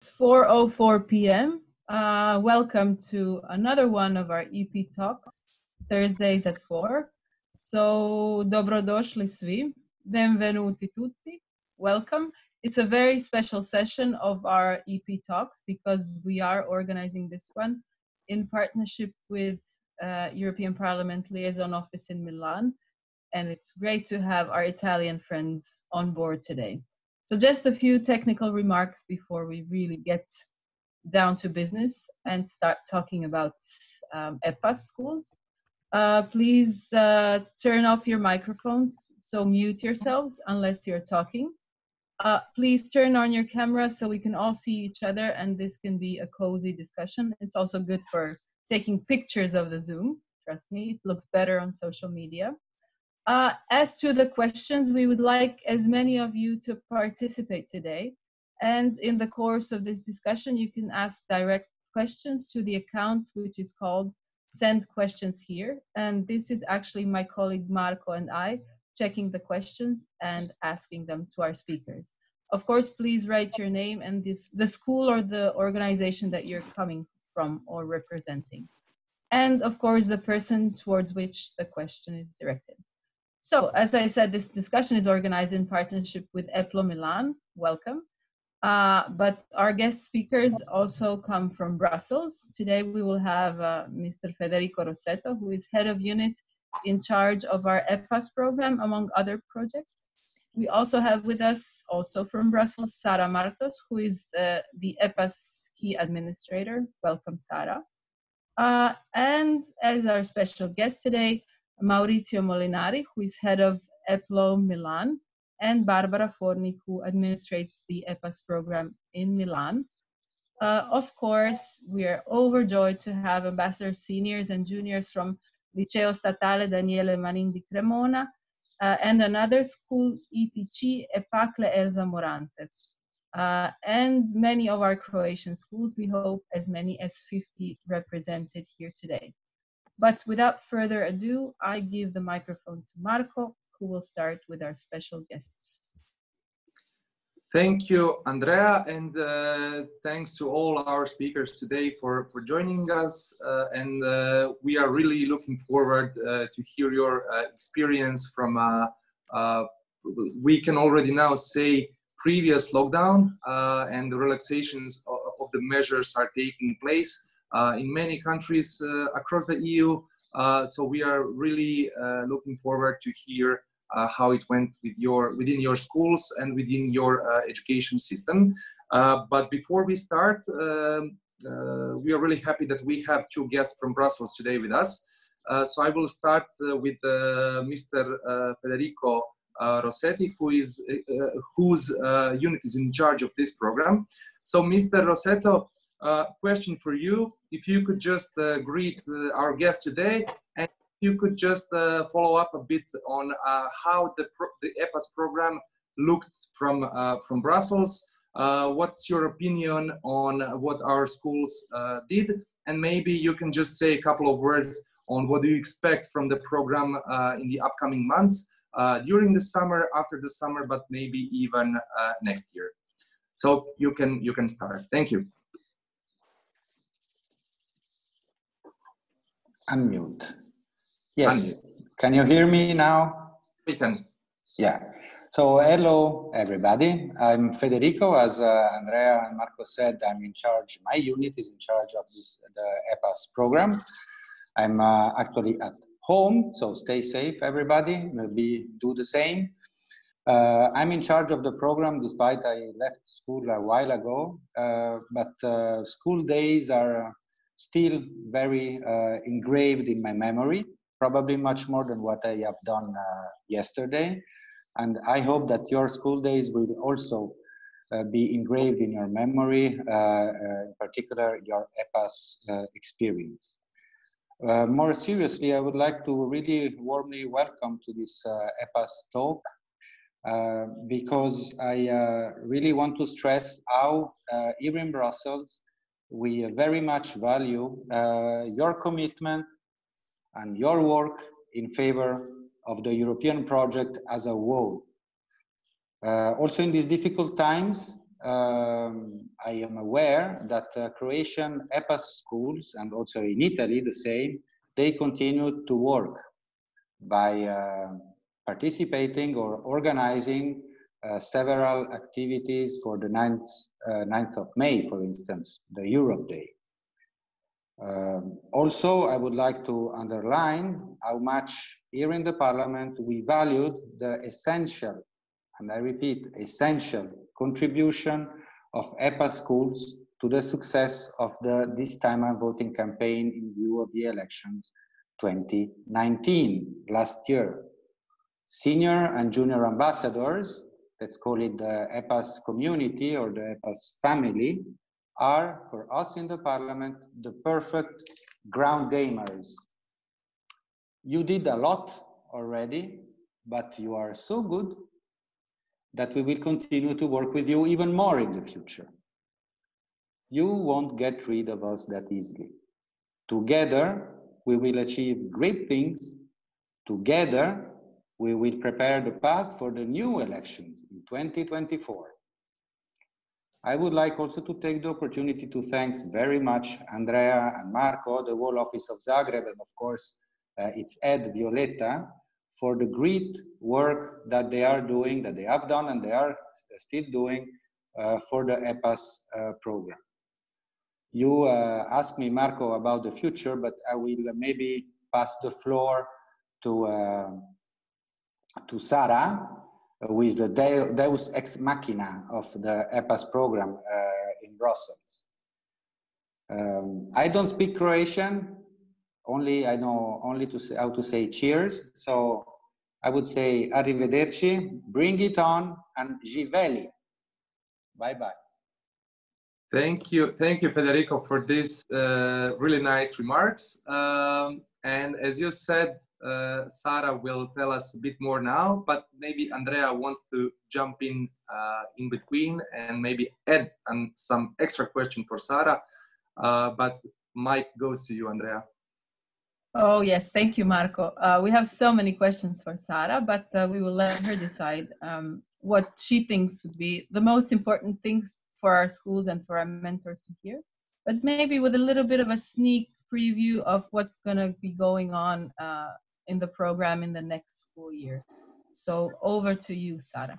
It's 4:04 p.m. Welcome to another one of our EP talks, Thursdays at 4. So, dobro došli svi, benvenuti tutti, welcome. It's a very special session of our EP talks because we are organizing this one in partnership with European Parliament Liaison Office in Milan. And it's great to have our Italian friends on board today. So just a few technical remarks before we really get down to business and start talking about Epas schools. Please turn off your microphones, so mute yourselves unless you're talking. Please turn on your camera so we can all see each other and this can be a cozy discussion. It's also good for taking pictures of the Zoom. Trust me, it looks better on social media. As to the questions, we would like as many of you to participate today. And in the course of this discussion, you can ask direct questions to the account, which is called Send Questions Here. And this is actually my colleague Marco and I checking the questions and asking them to our speakers. Of course, please write your name and the school or the organization that you're coming from or representing. And of course, the person towards which the question is directed. So, as I said, this discussion is organized in partnership with EPLO Milan. Welcome. But our guest speakers also come from Brussels. Today we will have Mr. Federico Rossetto, who is head of unit in charge of our Epas program, among other projects. We also have with us, also from Brussels, Sara Martos, who is the Epas key administrator. Welcome, Sara. And as our special guest today, Maurizio Molinari, who is head of EPLO Milan, and Barbara Forni, who administrates the Epas program in Milan. Of course, we are overjoyed to have ambassadors, seniors and juniors from Liceo Statale Daniele Manin di Cremona and another school, ETC Epacle Elza Morante. And many of our Croatian schools, we hope as many as 50 represented here today. But without further ado, I give the microphone to Marco, who will start with our special guests. Thank you, Andrea, and thanks to all our speakers today for joining us. We are really looking forward to hear your experience from, we can already now say, previous lockdown and the relaxations of the measures are taking place in many countries across the EU. So we are really looking forward to hear how it went within your schools and within your education system. But before we start, we are really happy that we have two guests from Brussels today with us. So I will start with Mr. Federico Rossetti, whose unit is in charge of this program. So Mr. Rossetto, question for you, if you could just greet our guest today, and you could just follow up a bit on how the Epas program looked from Brussels. What's your opinion on what our schools did? And maybe you can just say a couple of words on what do you expect from the program in the upcoming months, during the summer, after the summer, but maybe even next year. So you can start. Thank you. Unmute. Yes. Unmute. Can you hear me now? We can. Yeah. So hello, everybody. I'm Federico. As Andrea and Marco said, I'm in charge. My unit is in charge of the Epas program. I'm actually at home, so stay safe, everybody. Maybe do the same. I'm in charge of the program, despite I left school a while ago. But school days are still very engraved in my memory, probably much more than what I have done yesterday. And I hope that your school days will also be engraved in your memory, in particular your Epas experience. More seriously, I would like to really warmly welcome to this Epas talk, because I really want to stress how here in Brussels, we very much value your commitment and your work in favor of the European project as a whole. Also in these difficult times, I am aware that Croatian Epas schools, and also in Italy the same, they continue to work by participating or organizing several activities for the 9th of May, for instance, the Europe Day. Also, I would like to underline how much here in the Parliament we valued the essential, and I repeat, essential contribution of Epas schools to the success of the This Time I'm Voting campaign in view of the elections 2019, last year. Senior and junior ambassadors, let's call it the Epas community or the Epas family, are for us in the Parliament the perfect ground gamers. You did a lot already, but you are so good that we will continue to work with you even more in the future. You won't get rid of us that easily. Together, we will achieve great things. Together, we will prepare the path for the new elections in 2024. I would like also to take the opportunity to thank very much Andrea and Marco, the whole office of Zagreb, and of course, its head, Violeta, for the great work that they are doing, that they have done and they are still doing for the Epas program. You asked me, Marco, about the future, but I will maybe pass the floor to Sara, who is the Deus ex machina of the Epas program in Brussels. I don't speak Croatian, I know only how to say cheers, so I would say arrivederci, bring it on, and živeli. Bye-bye. Thank you, Federico, for these really nice remarks. And as you said, Sara will tell us a bit more now, but maybe Andrea wants to jump in between and maybe add some extra question for Sara. But mic goes to you, Andrea. Oh, yes. Thank you, Marco. We have so many questions for Sara, but we will let her decide what she thinks would be the most important things for our schools and for our mentors to hear, but maybe with a little bit of a sneak preview of what's going to be going on in the program in the next school year. So over to you, Sara.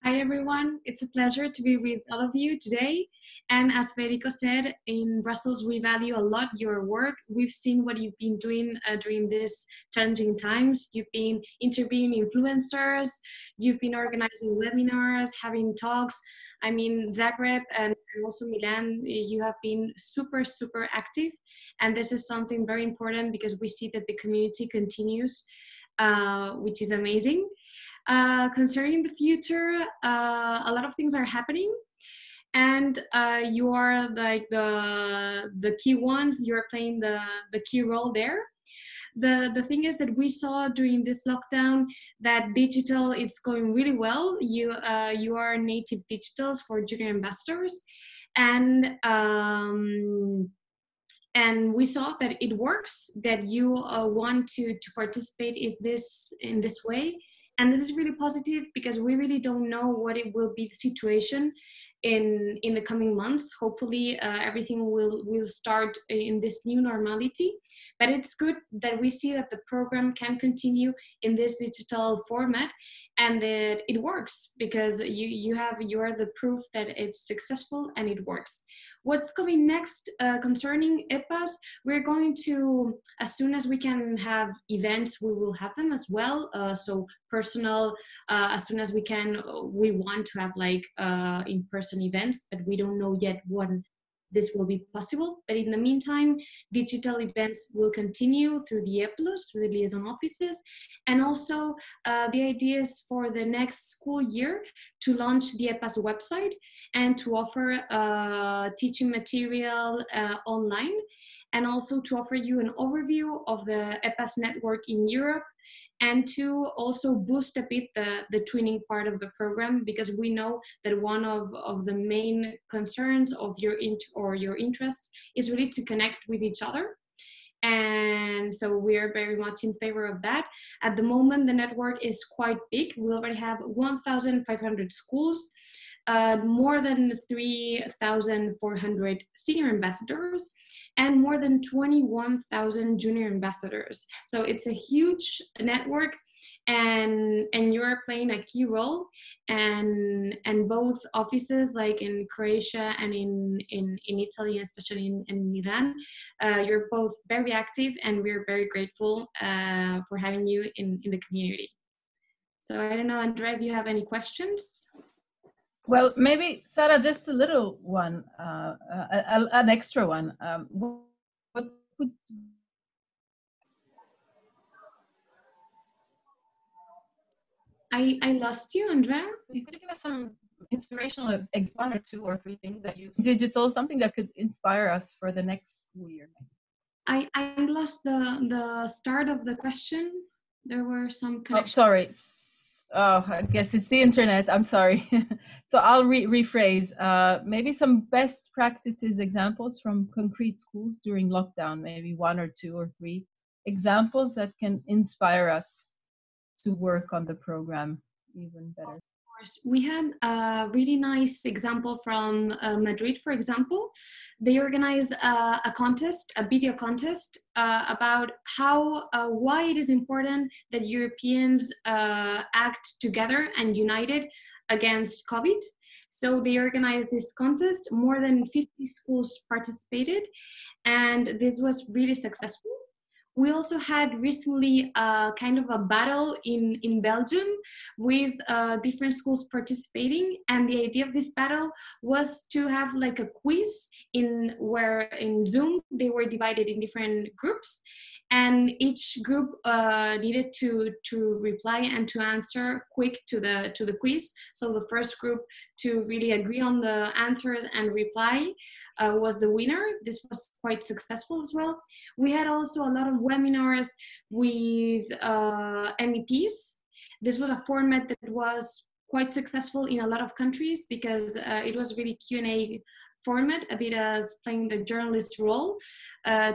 Hi, everyone. It's a pleasure to be with all of you today. And as Federico said, in Brussels, we value a lot your work. We've seen what you've been doing during these challenging times. You've been interviewing influencers. You've been organizing webinars, having talks. I mean, Zagreb and also Milan, you have been super, super active. And this is something very important because we see that the community continues, which is amazing. Concerning the future, a lot of things are happening, and you are like the key ones. You are playing the key role there. The thing is that we saw during this lockdown that digital is going really well. You are native digitals for junior ambassadors, and we saw that it works. That you want to participate in this way. And this is really positive because we really don't know what it will be the situation in the coming months. Hopefully everything will start in this new normality, but it's good that we see that the program can continue in this digital format and that it works because you are the proof that it's successful and it works. What's coming next concerning Epas, we're going to, as soon as we can have events, we will have them as well. So personal, as soon as we can, we want to have like in-person events, but we don't know yet when this will be possible. But in the meantime, digital events will continue through the EPLUS, through the liaison offices. And also the idea is for the next school year to launch the Epas website and to offer teaching material online, and also to offer you an overview of the Epas network in Europe, and to also boost a bit the twinning part of the program, because we know that one of the main concerns of your interests is really to connect with each other. And so we are very much in favor of that. At the moment, the network is quite big. We already have 1,500 schools. more than 3,400 senior ambassadors, and more than 21,000 junior ambassadors. So it's a huge network, and you're playing a key role. And both offices, like in Croatia and in Italy, especially in Milan, you're both very active, and we're very grateful for having you in the community. So I don't know, Andrea, if you have any questions? Well, maybe, Sara, just a little one, an extra one. What would... I lost you, Andrea. Could you give us some inspirational, one or two or three things that you've digital, something that could inspire us for the next school year? I lost the start of the question. There were some connections. Oh, sorry. Oh, I guess it's the internet. I'm sorry. So I'll rephrase. Maybe some best practices, examples from concrete schools during lockdown, maybe one or two or three examples that can inspire us to work on the program even better. Of course. We had a really nice example from Madrid, for example. They organized a contest, a video contest about why it is important that Europeans act together and united against COVID. So they organized this contest. More than 50 schools participated, and this was really successful. We also had recently kind of a battle in Belgium with different schools participating, and the idea of this battle was to have like a quiz where in Zoom they were divided in different groups, and each group needed to reply and to answer quick to the quiz. So the first group to really agree on the answers and reply was the winner. This was quite successful as well. We had also a lot of webinars with MEPs. This was a format that was quite successful in a lot of countries because it was really Q&A format, a bit as playing the journalist role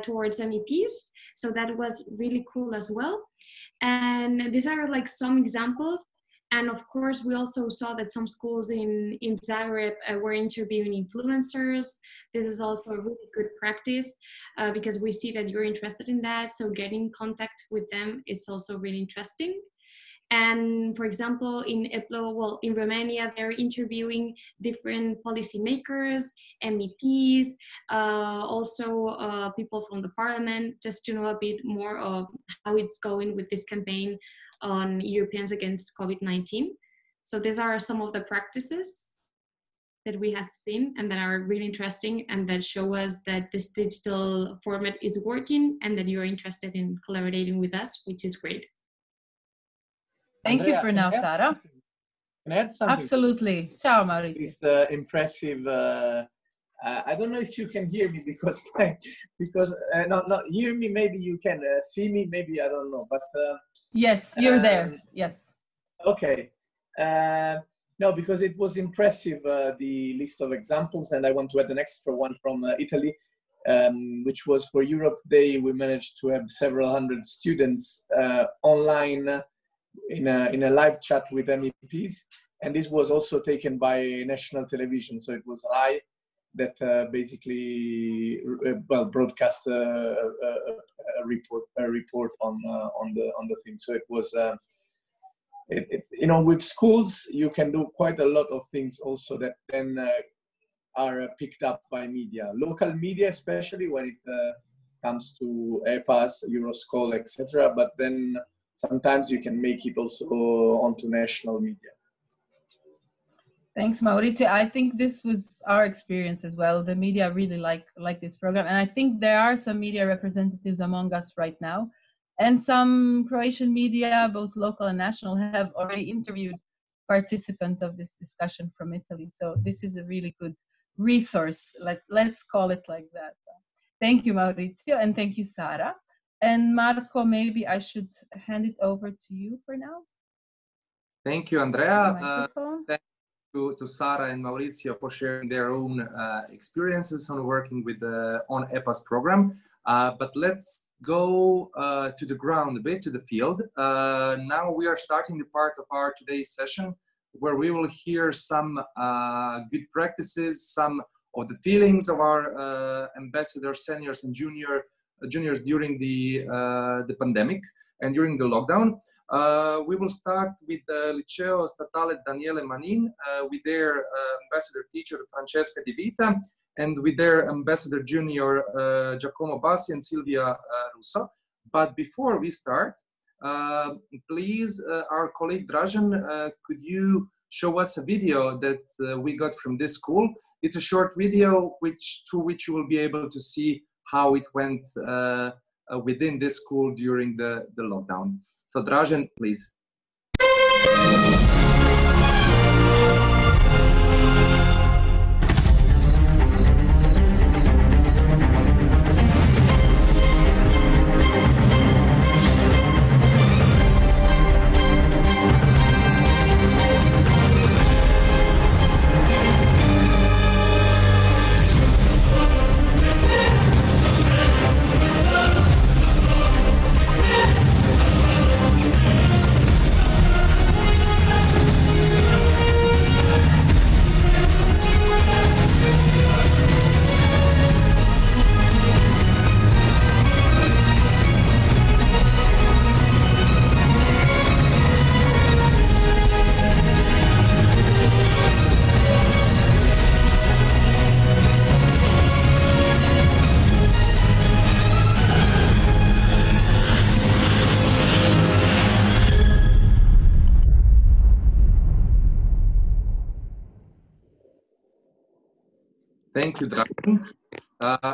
towards MEPs. So that was really cool as well. And these are like some examples. And of course, we also saw that some schools in Zagreb were interviewing influencers. This is also a really good practice because we see that you're interested in that. So getting in contact with them is also really interesting. And for example, in Romania, they're interviewing different policymakers, MEPs, also people from the parliament, just to know a bit more of how it's going with this campaign on Europeans against COVID-19. So these are some of the practices that we have seen and that are really interesting and that show us that this digital format is working and that you're interested in collaborating with us, which is great. Thank Andrea, you for now, Sara. Can I add something? Absolutely. Ciao, Maurizio. It's impressive. I don't know if you can hear me because not hear me. Maybe you can see me. Maybe I don't know. But yes, you're there. Yes. Okay. No, because it was impressive the list of examples, and I want to add an extra one from Italy, which was for Europe Day. We managed to have several hundred students online in a live chat with MEPs, and this was also taken by national television. So it was I that basically broadcast a report on the thing. So it was with schools you can do quite a lot of things also that then are picked up by media, local media, especially when it comes to Epas, Euroschool, etc. But then sometimes you can make it also onto national media. Thanks, Maurizio. I think this was our experience as well. The media really like this program. And I think there are some media representatives among us right now. And some Croatian media, both local and national, have already interviewed participants of this discussion from Italy. So this is a really good resource. Let's call it like that. Thank you, Maurizio. And thank you, Sara. And Marco, maybe I should hand it over to you for now. Thank you, Andrea. Thank you to Sara and Maurizio for sharing their own experiences on working with on Epas program. But let's go to the ground a bit, to the field. Now we are starting the part of our today's session where we will hear some good practices, some of the feelings of our ambassadors, seniors, and juniors during the pandemic and during the lockdown. We will start with Liceo Statale Daniele Manin, with their ambassador teacher Francesca Di Vita, and with their ambassador junior Giacomo Bassi and Silvia Russo. But before we start, please, our colleague Dražen, could you show us a video that we got from this school? It's a short video through which you will be able to see how it went within this school during the lockdown. So Dražen, please. Thank you, Dražen,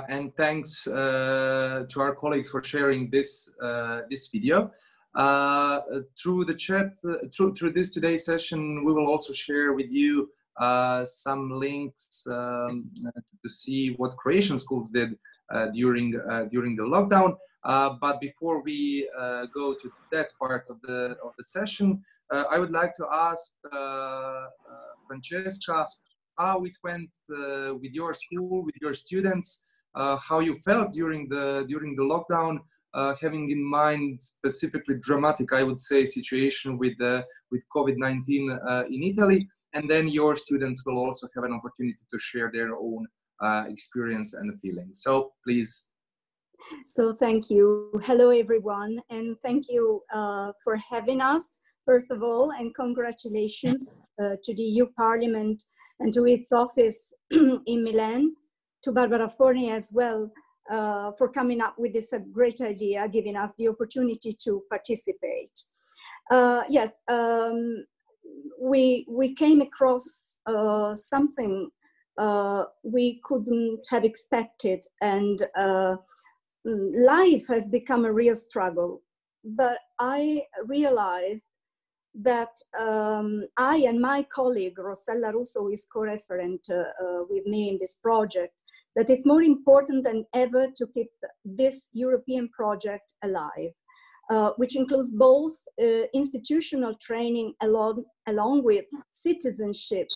and thanks to our colleagues for sharing this video. Through the chat, through this today's session, we will also share with you some links to see what Croatian schools did during the lockdown. But before we go to that part of the session, I would like to ask Francesca how it went with your school, with your students, how you felt during the lockdown, having in mind specifically dramatic, I would say, situation with COVID-19 in Italy, and then your students will also have an opportunity to share their own experience and feelings. So please. So thank you. Hello, everyone, and thank you for having us, first of all, and congratulations to the EU Parliament and to its office in Milan, to Barbara Forni as well, for coming up with this great idea, giving us the opportunity to participate. Yes, we came across something we couldn't have expected, and life has become a real struggle. But I realized that I and my colleague, Rossella Russo, who is co-referent with me in this project, that it's more important than ever to keep this European project alive, which includes both institutional training along with citizenship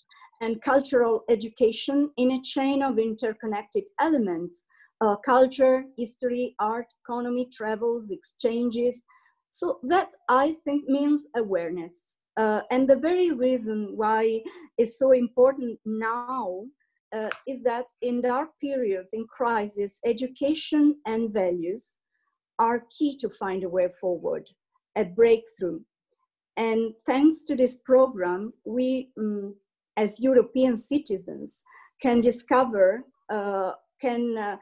and cultural education in a chain of interconnected elements, culture, history, art, economy, travels, exchanges. So that, I think, means awareness. And the very reason why it's so important now is that in dark periods, in crisis, education and values are key to find a way forward, a breakthrough. And thanks to this program, we, as European citizens, can discover, can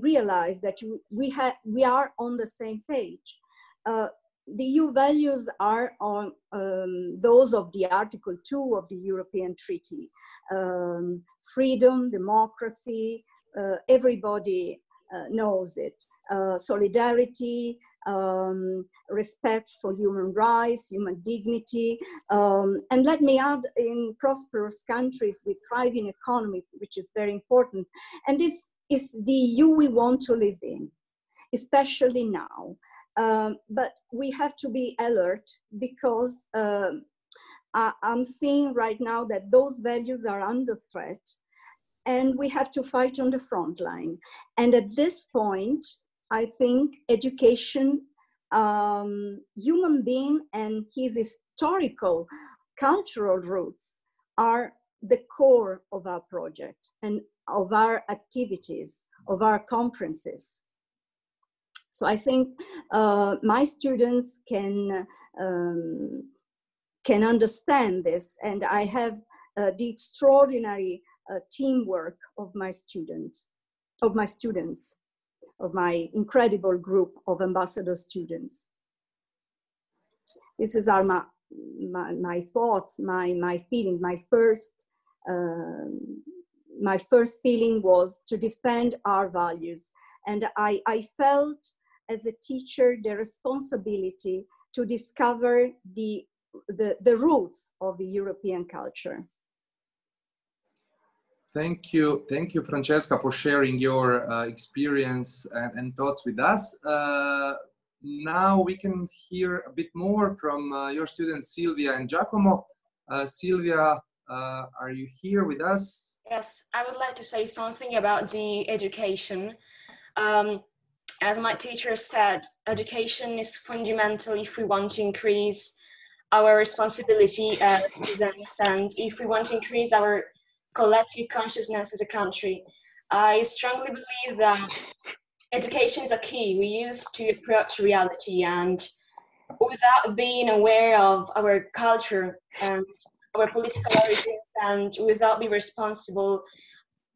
realize that we are on the same page. The EU values are on those of the Article 2 of the European Treaty. Freedom, democracy, everybody knows it. Solidarity, respect for human rights, human dignity. And let me add, in prosperous countries with thriving economy, which is very important. And this is the EU we want to live in, especially now. But we have to be alert, because I'm seeing right now that those values are under threat, and we have to fight on the front line. And at this point, I think education, human being and his historical cultural roots are the core of our project and of our activities, of our conferences. So I think my students can understand this, and I have the extraordinary teamwork of my students, of my incredible group of ambassador students. This is my thoughts, my feeling. My first feeling was to defend our values, and I felt as a teacher the responsibility to discover the roots of the European culture. Thank you, Francesca, for sharing your experience and thoughts with us. Now we can hear a bit more from your students, Silvia and Giacomo. Silvia, are you here with us? Yes, I would like to say something about the education. As my teacher said, education is fundamental if we want to increase our responsibility as citizens and if we want to increase our collective consciousness as a country. I strongly believe that education is a key we use to approach reality, and without being aware of our culture and our political origins and without being responsible,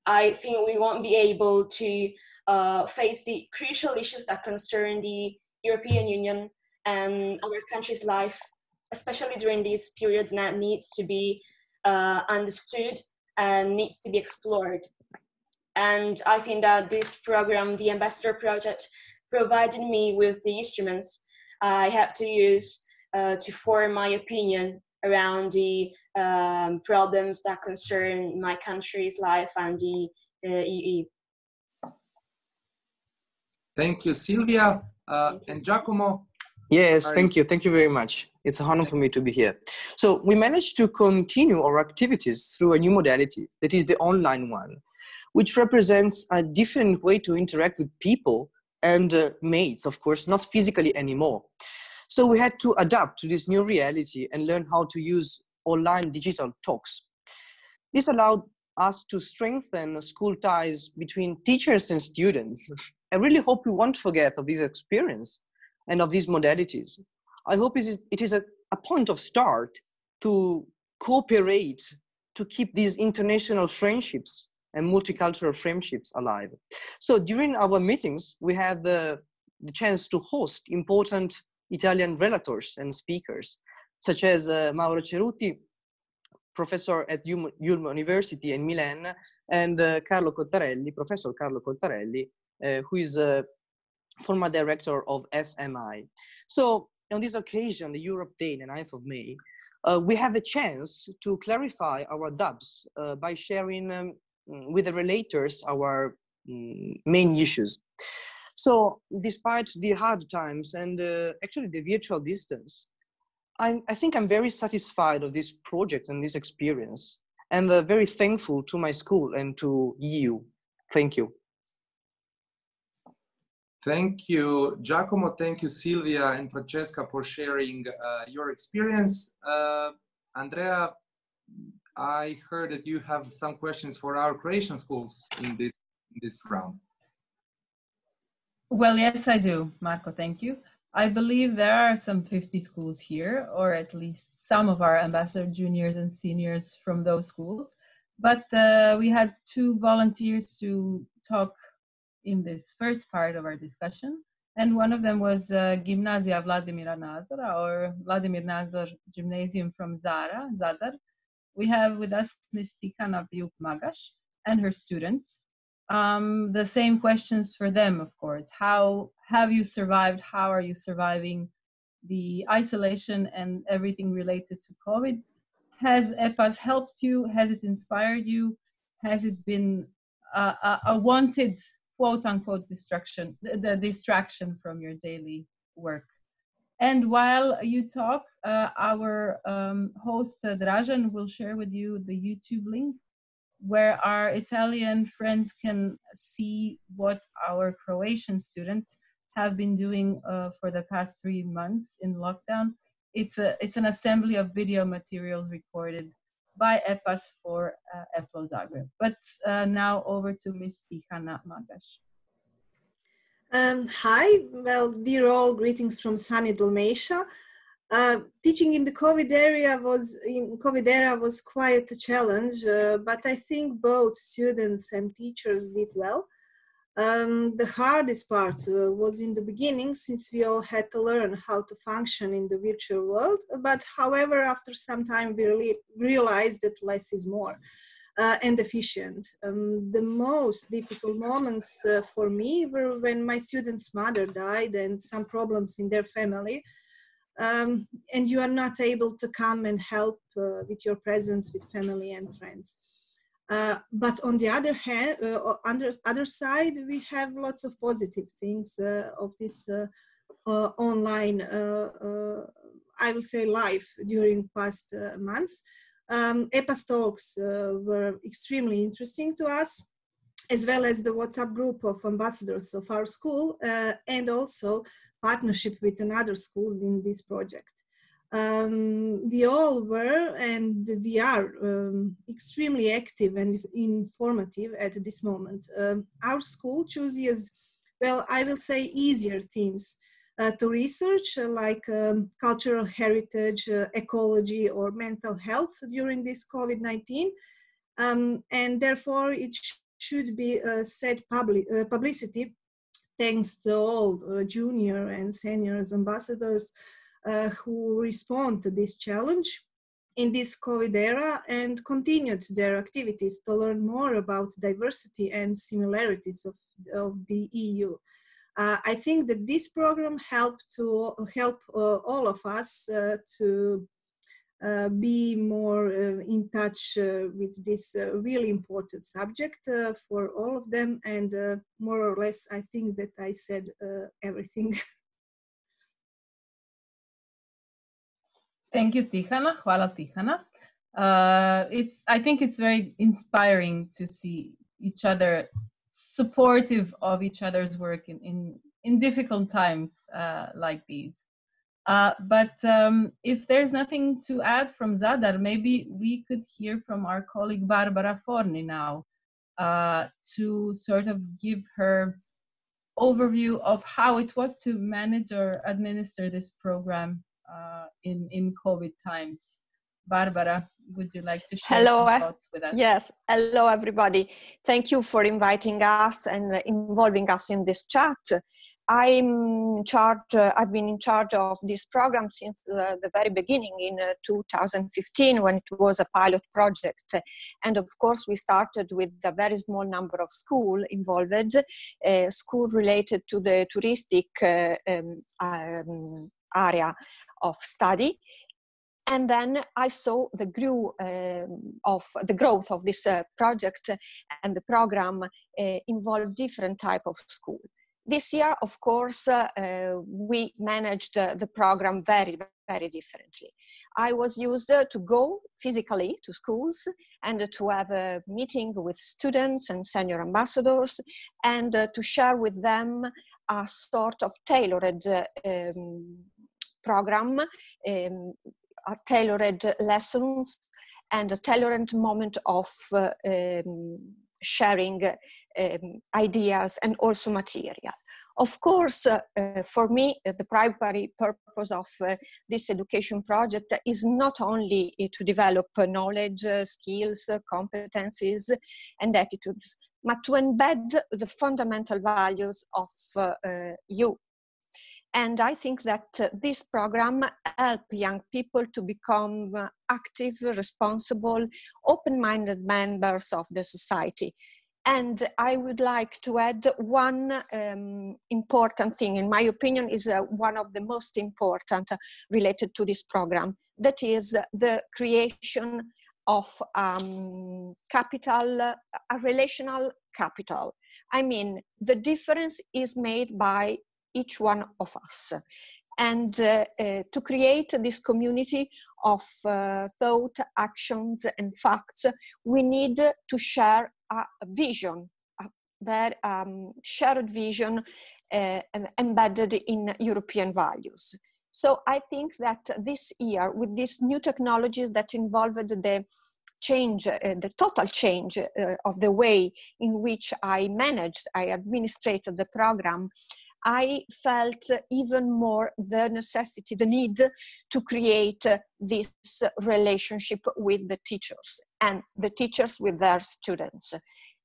I think we won't be able to face the crucial issues that concern the European Union and our country's life, especially during this period that needs to be understood and needs to be explored. And I think that this program, the Ambassador Project, provided me with the instruments I have to use to form my opinion around the problems that concern my country's life and the EU. Thank you, Silvia. And Giacomo? Yes, thank you. Thank you very much. It's an honor for me to be here. So we managed to continue our activities through a new modality, that is the online one, which represents a different way to interact with people and mates, of course, not physically anymore. So we had to adapt to this new reality and learn how to use online digital talks. This allowed us to strengthen school ties between teachers and students. I really hope we won't forget of this experience and of these modalities. I hope it is a point of start to cooperate, to keep these international friendships and multicultural friendships alive. So during our meetings, we had the chance to host important Italian relators and speakers, such as Mauro Cerutti, professor at Ulm University in Milan, and Carlo Cottarelli, Professor Carlo Cottarelli, who is a former director of FMI. So on this occasion, the Europe Day, the 9th of May, we have a chance to clarify our doubts by sharing with the relators our main issues. So despite the hard times and actually the virtual distance, I think I'm very satisfied of this project and this experience, and very thankful to my school and to you. Thank you. Thank you, Giacomo. Thank you, Silvia and Francesca, for sharing your experience. Andrea, I heard that you have some questions for our Croatian schools in this round. Well, yes, I do, Marco, thank you. I believe there are some 50 schools here, or at least some of our ambassador juniors and seniors from those schools. But we had 2 volunteers to talk in this first part of our discussion. And one of them was Gimnazia Vladimira Nazora, or Vladimir Nazor Gymnasium from Zadar. We have with us Ms. Tikana Biuk-Magash and her students. The same questions for them, of course. How have you survived? How are you surviving the isolation and everything related to COVID? Has Epas helped you? Has it inspired you? Has it been a wanted, quote unquote, distraction from your daily work? And while you talk, our host Dražan will share with you the YouTube link where our Italian friends can see what our Croatian students have been doing for the past 3 months in lockdown. It's an assembly of video materials recorded by Epas for EPLO Zagreb. But now over to Ms. Tihana Magash. Hi, well, dear all, greetings from sunny Dalmatia. Teaching in the COVID era was quite a challenge, but I think both students and teachers did well. The hardest part was in the beginning, since we all had to learn how to function in the virtual world. But however, after some time, we realized that less is more and efficient. The most difficult moments for me were when my student's mother died and some problems in their family. And you are not able to come and help with your presence with family and friends. But on the other hand, on the other side, we have lots of positive things of this online, I will say, life during past months. Epas talks were extremely interesting to us, as well as the WhatsApp group of ambassadors of our school, and also partnership with another schools in this project. We all were and we are extremely active and informative at this moment. Our school chooses, well, I will say, easier themes to research, like cultural heritage, ecology, or mental health during this COVID-19. And therefore it should be said publicity, thanks to all junior and senior ambassadors who respond to this challenge in this COVID era and continued their activities to learn more about diversity and similarities of the EU. I think that this program helped to help all of us to be more in touch with this really important subject for all of them, and more or less I think that I said everything. Thank you, Tihana. Hvala, Tihana. I think it's very inspiring to see each other supportive of each other's work in difficult times like these. But if there's nothing to add from Zadar, maybe we could hear from our colleague Barbara Forni now to sort of give her overview of how it was to manage or administer this program in COVID times. Barbara, would you like to share some thoughts with us? Yes, hello everybody. Thank you for inviting us and involving us in this chat. I've been in charge of this program since the very beginning in 2015, when it was a pilot project. And of course, we started with a very small number of schools involved, school related to the touristic area of study. And then I saw the growth of this project, and the program involved different type of school. This year, of course, we managed the program very, very differently. I was used to go physically to schools and to have a meeting with students and senior ambassadors, and to share with them a sort of tailored program, tailored lessons, and a tailored moment of sharing ideas and also material. Of course, for me, the primary purpose of this education project is not only to develop knowledge, skills, competencies, and attitudes, but to embed the fundamental values of you. And I think that this program helps young people to become active, responsible, open-minded members of the society. And I would like to add one important thing, in my opinion, is one of the most important related to this program. That is the creation of capital, a relational capital. I mean, the difference is made by each one of us. And to create this community of thought, actions, and facts, we need to share a vision, a very shared vision embedded in European values. So I think that this year, with these new technologies that involved the change, the total change of the way in which I administrated the program, I felt even more the necessity, the need to create this relationship with the teachers and the teachers with their students.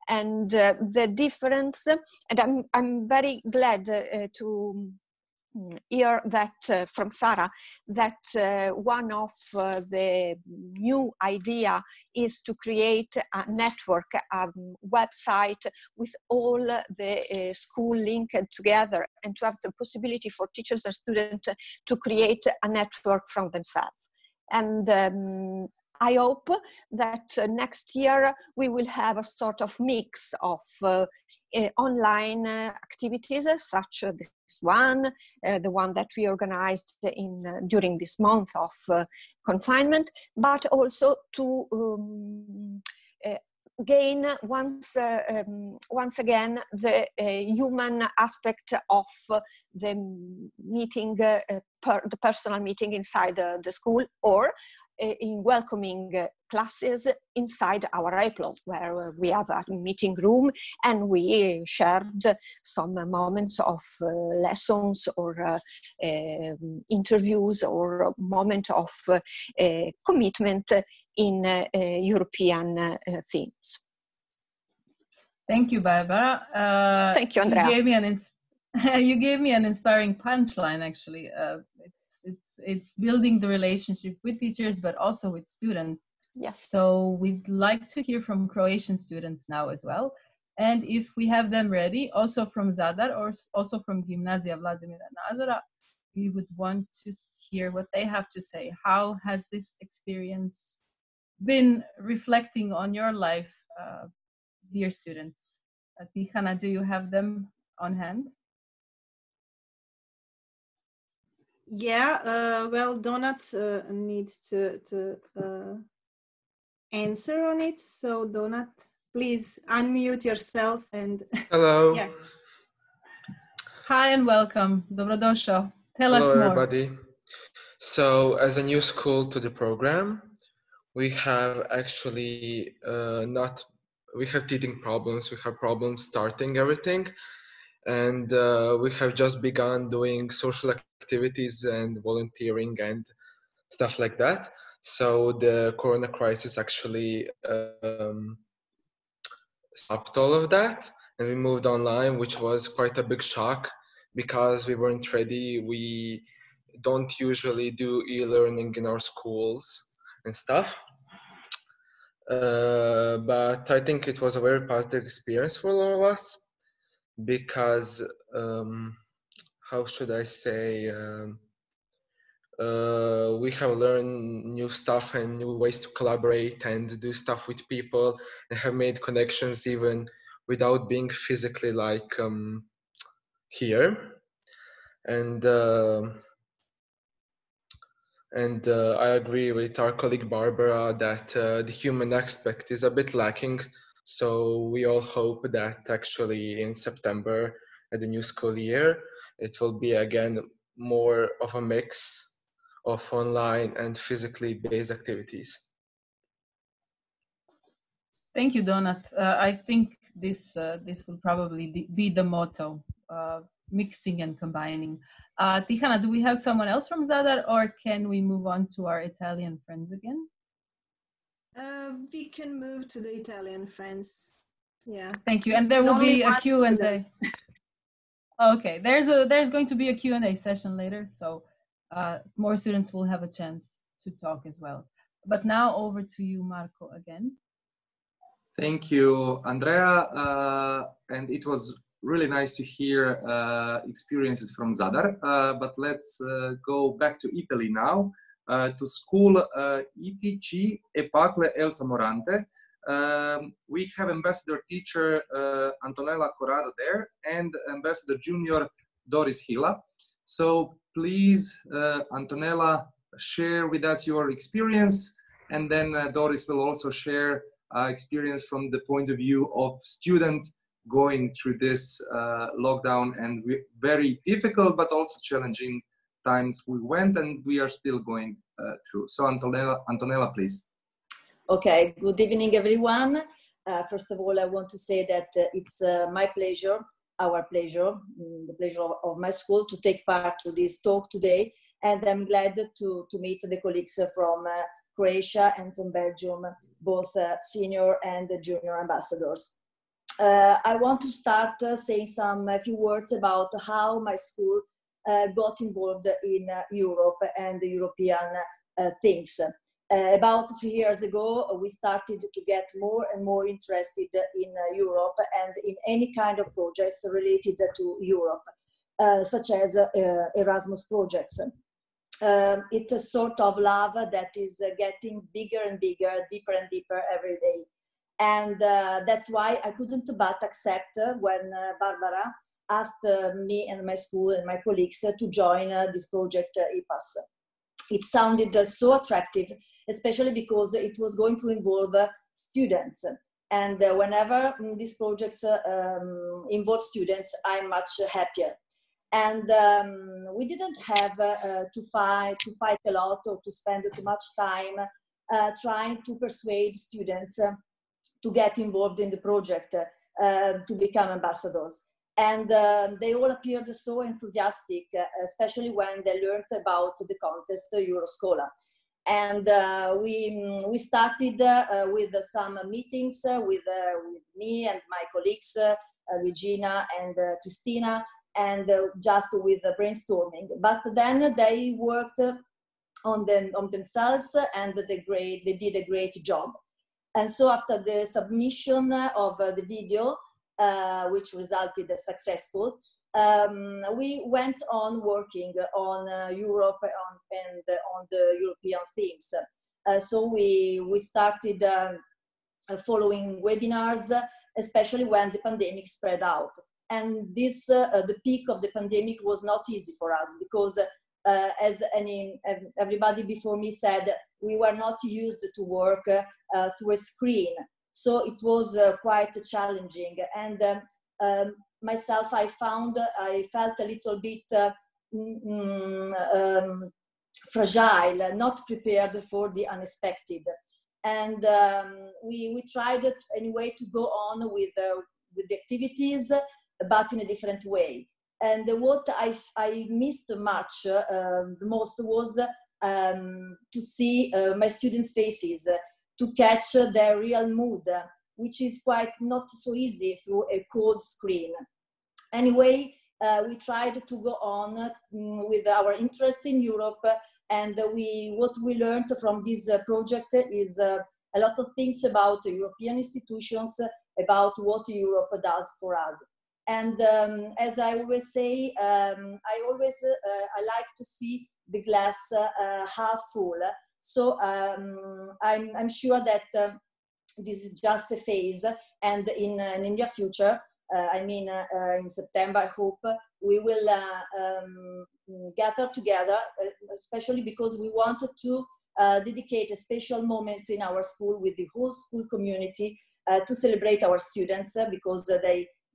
And the difference, and I'm very glad to hear that from Sarah, that one of the new idea is to create a network, a website with all the school linked together, and to have the possibility for teachers and students to create a network from themselves. And I hope that next year we will have a sort of mix of online activities, such as this one, the one that we organized during this month of confinement, but also to gain once again the human aspect of the meeting, the personal meeting inside the school, or in welcoming classes inside our EPLO, where we have a meeting room and we shared some moments of lessons or interviews or moment of commitment in European themes. Thank you, Barbara. Thank you, Andrea. You gave me an inspiring punchline, actually. It's building the relationship with teachers, but also with students. Yes. So we'd like to hear from Croatian students now as well. And if we have them ready, also from Zadar or also from Gimnazija Vladimira Nazora, we would want to hear what they have to say. How has this experience been reflecting on your life, dear students? Tihana, do you have them on hand? Yeah, well, Donat needs to answer on it. So Donat, please unmute yourself and... Hello. Yeah. Hi and welcome. Dobro došli. Tell Hello, us more. everybody. So as a new school to the program, we have actually we have teething problems. We have problems starting everything. And we have just begun doing social activities and volunteering and stuff like that. So the corona crisis actually stopped all of that, and we moved online, which was quite a big shock because we weren't ready. We don't usually do e-learning in our schools and stuff. But I think it was a very positive experience for all of us, because how should I say, we have learned new stuff and new ways to collaborate and do stuff with people, and have made connections even without being physically like here. And I agree with our colleague Barbara that the human aspect is a bit lacking. So we all hope that actually in September at the new school year, it will be again more of a mix of online and physically based activities. Thank you, Donat. I think this will probably be the motto, mixing and combining. Tihana, do we have someone else from Zadar, or can we move on to our Italian friends again? We can move to the Italian friends. Yeah. Thank you. And there will be a Q&A. Okay, there's going to be a Q&A session later, so more students will have a chance to talk as well. But now over to you, Marco, again. Thank you, Andrea. And it was really nice to hear experiences from Zadar. But let's go back to Italy now, to school ITC Epacle Elsa Morante. We have ambassador teacher Antonella Corrado there and ambassador junior Doris Hila. So please, Antonella, share with us your experience, and then Doris will also share experience from the point of view of students going through this lockdown and very difficult but also challenging times we went and we are still going through. So Antonella, please. Okay, good evening, everyone. First of all, I want to say that it's my pleasure, our pleasure, the pleasure of my school to take part to this talk today. And I'm glad to meet the colleagues from Croatia and from Belgium, both senior and junior ambassadors. I want to start saying a few words about how my school got involved in Europe and the European things. About 3 years ago, we started to get more and more interested in Europe and in any kind of projects related to Europe, such as Erasmus projects. It's a sort of love that is getting bigger and bigger, deeper and deeper every day. And that's why I couldn't but accept when Barbara asked me and my school and my colleagues to join this project Epas. It sounded so attractive, especially because it was going to involve students. And whenever these projects involve students, I'm much happier. And we didn't have to fight a lot or to spend too much time trying to persuade students to get involved in the project, to become ambassadors. And they all appeared so enthusiastic, especially when they learned about the contest Euroscola. And we started with some meetings with me and my colleagues, Regina and Christina, and just with brainstorming. But then they worked on themselves, and they did a great job. And so after the submission of the video, which resulted successful, we went on working on Europe and on the European themes. So we started following webinars, especially when the pandemic spread out. And this, the peak of the pandemic was not easy for us because as everybody before me said, we were not used to work through a screen. So it was quite challenging. And myself, I felt a little bit fragile, not prepared for the unexpected. And we tried anyway to go on with the activities, but in a different way. And what I missed much, the most, was to see my students' faces, to catch their real mood, which is quite not so easy through a cold screen. Anyway, we tried to go on with our interest in Europe, and what we learned from this project is a lot of things about European institutions, about what Europe does for us. And as I always say, I like to see the glass half full. So I'm sure that this is just a phase, and in the near future, in September, I hope we will gather together, especially because we wanted to dedicate a special moment in our school with the whole school community to celebrate our students, because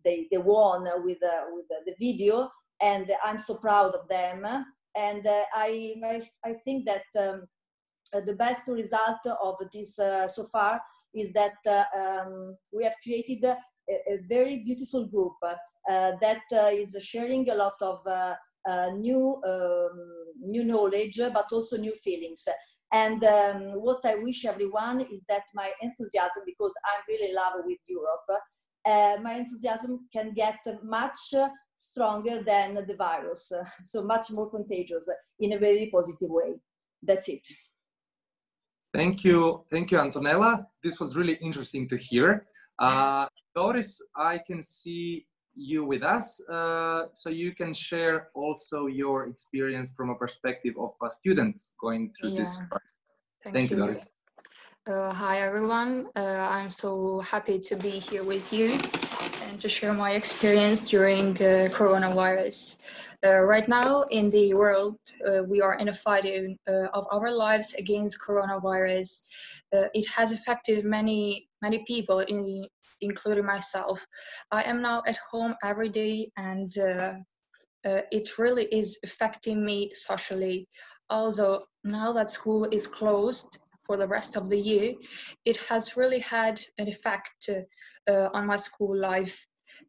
they won with the video, and I'm so proud of them. And I think that the best result of this so far is that we have created a very beautiful group that is sharing a lot of new knowledge, but also new feelings. And what I wish everyone is that my enthusiasm, because I'm really in love with Europe, my enthusiasm can get much stronger than the virus, so much more contagious in a very positive way. That's it. Thank you, Antonella. This was really interesting to hear. Doris, I can see you with us, so you can share also your experience from a perspective of students going through this. Thank you, Doris. Hi everyone, I'm so happy to be here with you and to share my experience during coronavirus. Right now in the world, we are in a fight of our lives against coronavirus. It has affected many people, including myself. I am now at home every day, and it really is affecting me socially. Also, now that school is closed for the rest of the year, it has really had an effect on my school life.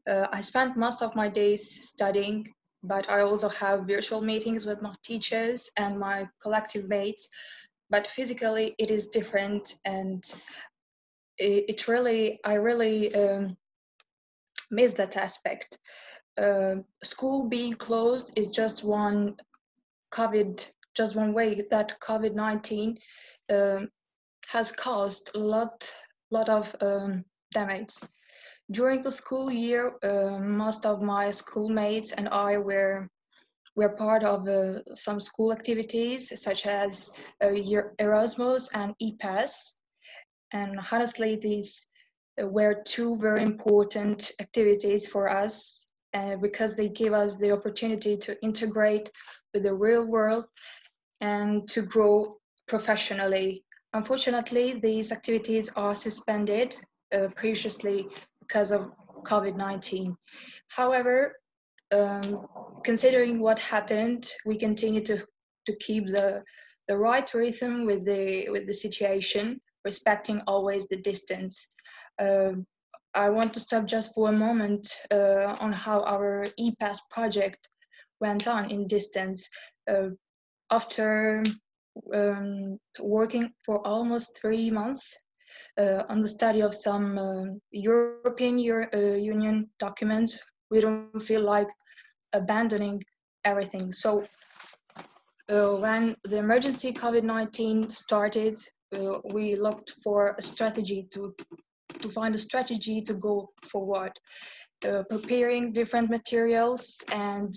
I spent most of my days studying, but I also have virtual meetings with my teachers and my collective mates. But physically, it is different, and I really miss that aspect. School being closed is just one way that COVID-19 has caused a lot of damage. During the school year, most of my schoolmates and I were part of some school activities such as Erasmus and Epas. And honestly, these were two very important activities for us because they gave us the opportunity to integrate with the real world and to grow professionally. Unfortunately, these activities are suspended previously because of COVID-19. However, considering what happened, we continue to keep the right rhythm with the situation, respecting always the distance. I want to stop just for a moment on how our Epas project went on in distance. After working for almost 3 months on the study of some European Union documents, we don't feel like abandoning everything. So when the emergency COVID-19 started, we looked for a strategy to find a strategy to go forward, preparing different materials and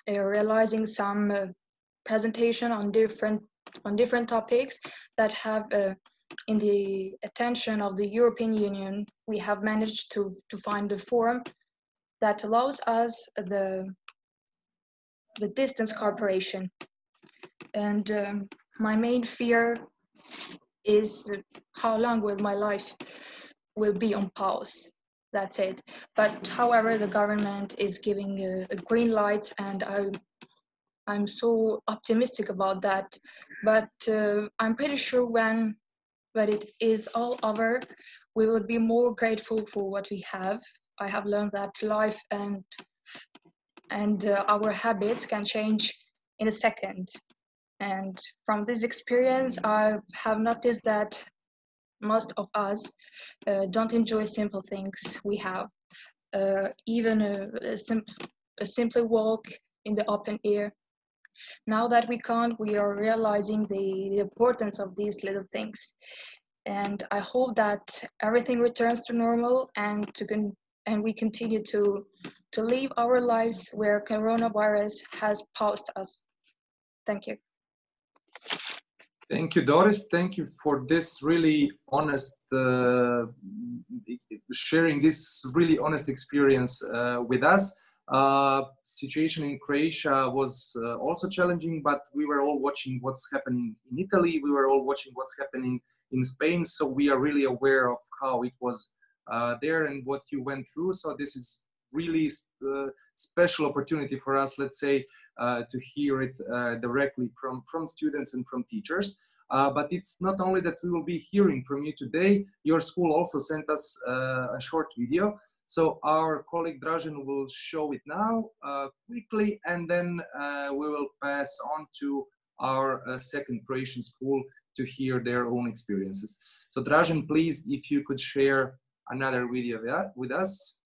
realizing some presentation on different topics that have in the attention of the European Union. We have managed to find a forum that allows us the distance cooperation. And my main fear is how long will my life will be on pause. That's it. But however, the government is giving a green light, and I'm so optimistic about that. But I'm pretty sure when it is all over, we will be more grateful for what we have. I have learned that life and our habits can change in a second. And from this experience, I have noticed that most of us don't enjoy simple things we have. Even a simple walk in the open air. Now that we can't, we are realizing the importance of these little things. And I hope that everything returns to normal and we continue to live our lives where coronavirus has paused us. Thank you. Thank you, Doris. Thank you for this really honest, sharing this really honest experience with us. Situation in Croatia was also challenging, but we were all watching what's happening in Italy. We were all watching what's happening in Spain. So we are really aware of how it was there and what you went through. So this is really special opportunity for us, let's say, to hear it directly from students and from teachers. But it's not only that we will be hearing from you today. Your school also sent us a short video. So our colleague Dražen will show it now quickly, and then we will pass on to our second Croatian school to hear their own experiences. So Dražen, please, if you could share another video with us.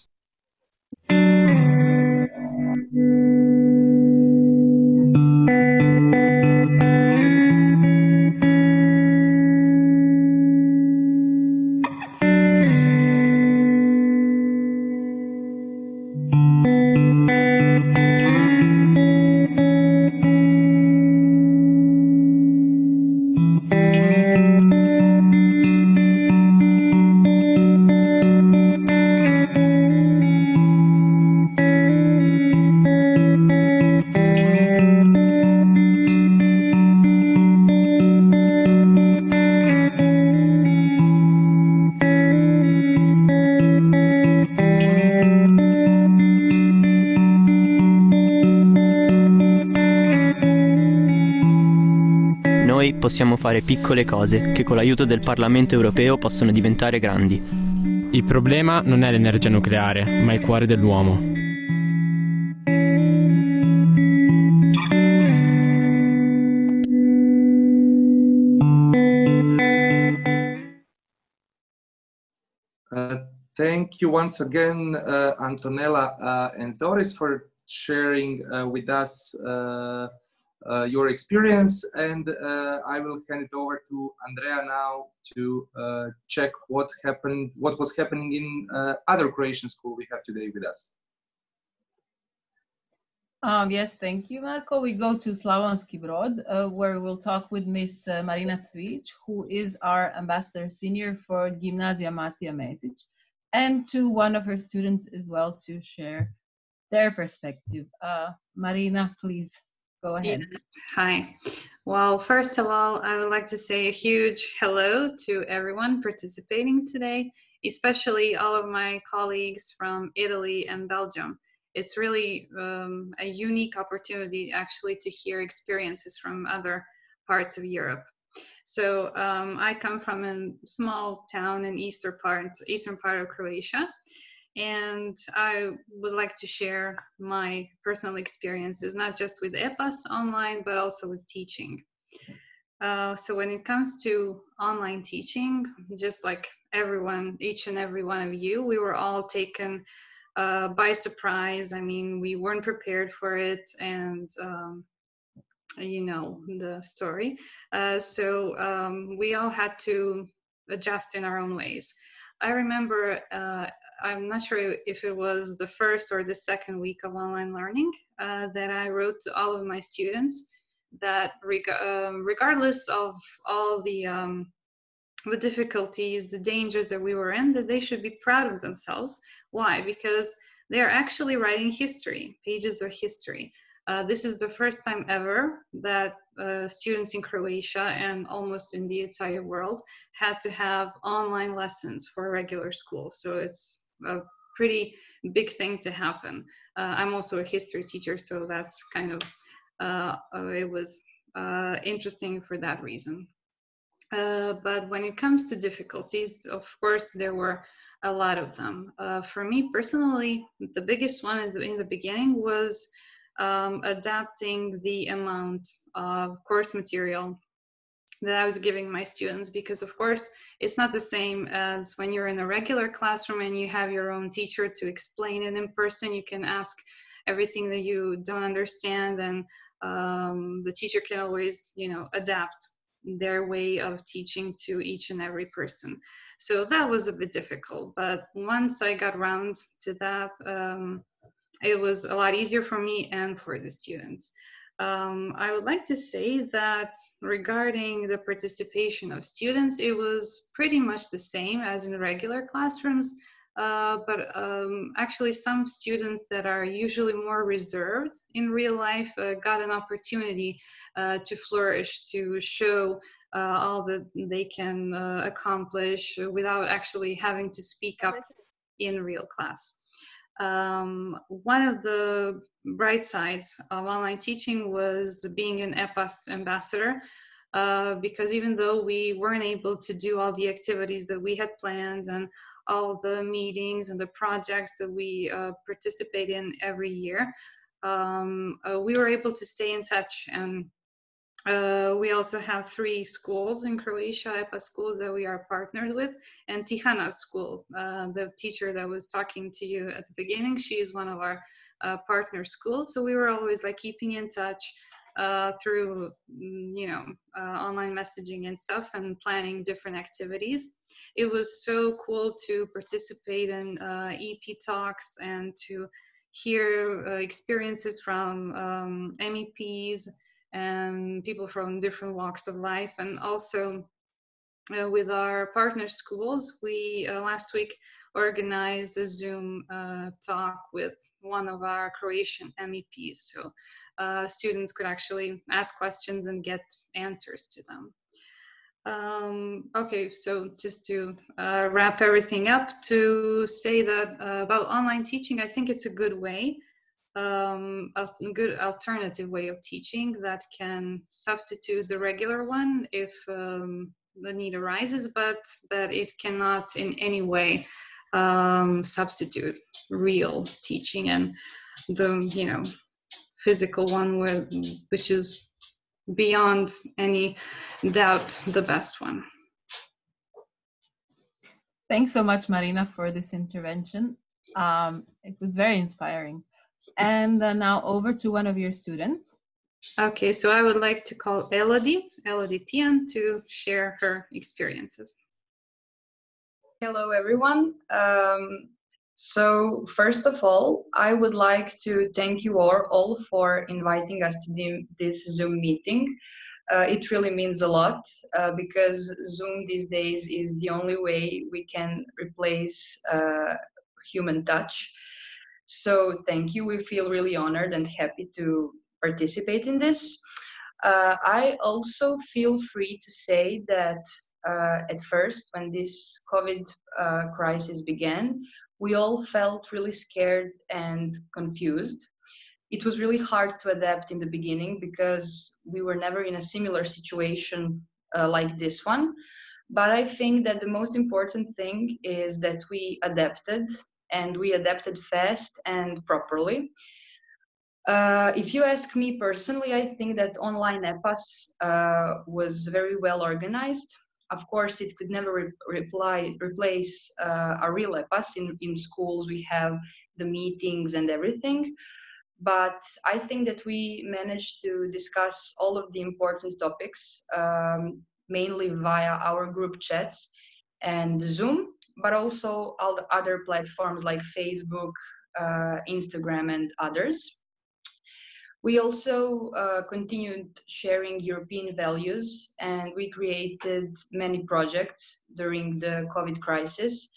possiamo fare piccole cose che con l'aiuto del Parlamento europeo possono diventare grandi. Il problema non è l'energia nucleare, ma il cuore dell'uomo. Thank you once again, Antonella and Doris, for sharing with us your experience, and I will hand it over to Andrea now to check what was happening in other Croatian school we have today with us. Yes, thank you, Marko. We go to Slavonski Brod, where we'll talk with Miss Marina Cvić, who is our ambassador senior for Gimnazija Matija Mesić, and to one of her students as well to share their perspective. Marina, please go ahead. Yes. Hi. Well, first of all, I would like to say a huge hello to everyone participating today, especially all of my colleagues from Italy and Belgium. It's really a unique opportunity actually to hear experiences from other parts of Europe. So I come from a small town in eastern part of Croatia, and I would like to share my personal experiences, not just with Epas online, but also with teaching. So when it comes to online teaching, just like everyone, each and every one of you, we were all taken by surprise. I mean, we weren't prepared for it, and you know the story. So we all had to adjust in our own ways. I remember, I'm not sure if it was the first or the second week of online learning, that I wrote to all of my students that regardless of all the difficulties, the dangers that we were in, that they should be proud of themselves. Why? Because they're actually writing history, pages of history. This is the first time ever that students in Croatia and almost in the entire world had to have online lessons for regular school. So it's a pretty big thing to happen. I'm also a history teacher, so that's kind of, it was interesting for that reason. But when it comes to difficulties, of course, there were a lot of them. For me personally, the biggest one in the beginning was adapting the amount of course material that I was giving my students, because of course it's not the same as when you're in a regular classroom and you have your own teacher to explain it in person. You can ask everything that you don't understand, and the teacher can always, you know, adapt their way of teaching to each and every person. So that was a bit difficult, but once I got around to that, it was a lot easier for me and for the students. I would like to say that regarding the participation of students, it was pretty much the same as in regular classrooms, but actually some students that are usually more reserved in real life got an opportunity to flourish, to show all that they can accomplish without actually having to speak up in real class. One of the bright sides of online teaching was being an Epas ambassador, because even though we weren't able to do all the activities that we had planned and all the meetings and the projects that we participate in every year, we were able to stay in touch. And we also have 3 schools in Croatia, Epas schools, that we are partnered with, and Tihana's school, the teacher that was talking to you at the beginning, she is one of our partner schools. So we were always like keeping in touch through, you know, online messaging and stuff, and planning different activities. It was so cool to participate in EP talks and to hear experiences from MEPs and people from different walks of life. And also with our partner schools, we last week organized a Zoom talk with one of our Croatian MEPs. So students could actually ask questions and get answers to them. Okay, so just to wrap everything up, to say that about online teaching, I think it's a good way a good alternative way of teaching that can substitute the regular one if the need arises, but that it cannot in any way substitute real teaching and the physical one which is beyond any doubt the best one. Thanks so much, Marina, for this intervention. It was very inspiring. And now over to one of your students. Okay, so I would like to call Elodie Tian to share her experiences. Hello, everyone. So first of all, I would like to thank you all for inviting us to this Zoom meeting. It really means a lot because Zoom these days is the only way we can replace human touch. So thank you. We feel really honored and happy to participate in this. I also feel free to say that at first, when this COVID crisis began, we all felt really scared and confused. It was really hard to adapt in the beginning because we were never in a similar situation like this one. But I think that the most important thing is that we adapted, and we adapted fast and properly. If you ask me personally, I think that online Epas was very well organized. Of course, it could never replace a real Epas. In schools, we have the meetings and everything. But I think that we managed to discuss all of the important topics, mainly via our group chats and Zoom, but also all the other platforms like Facebook, Instagram, and others. We also continued sharing European values, and we created many projects during the COVID crisis.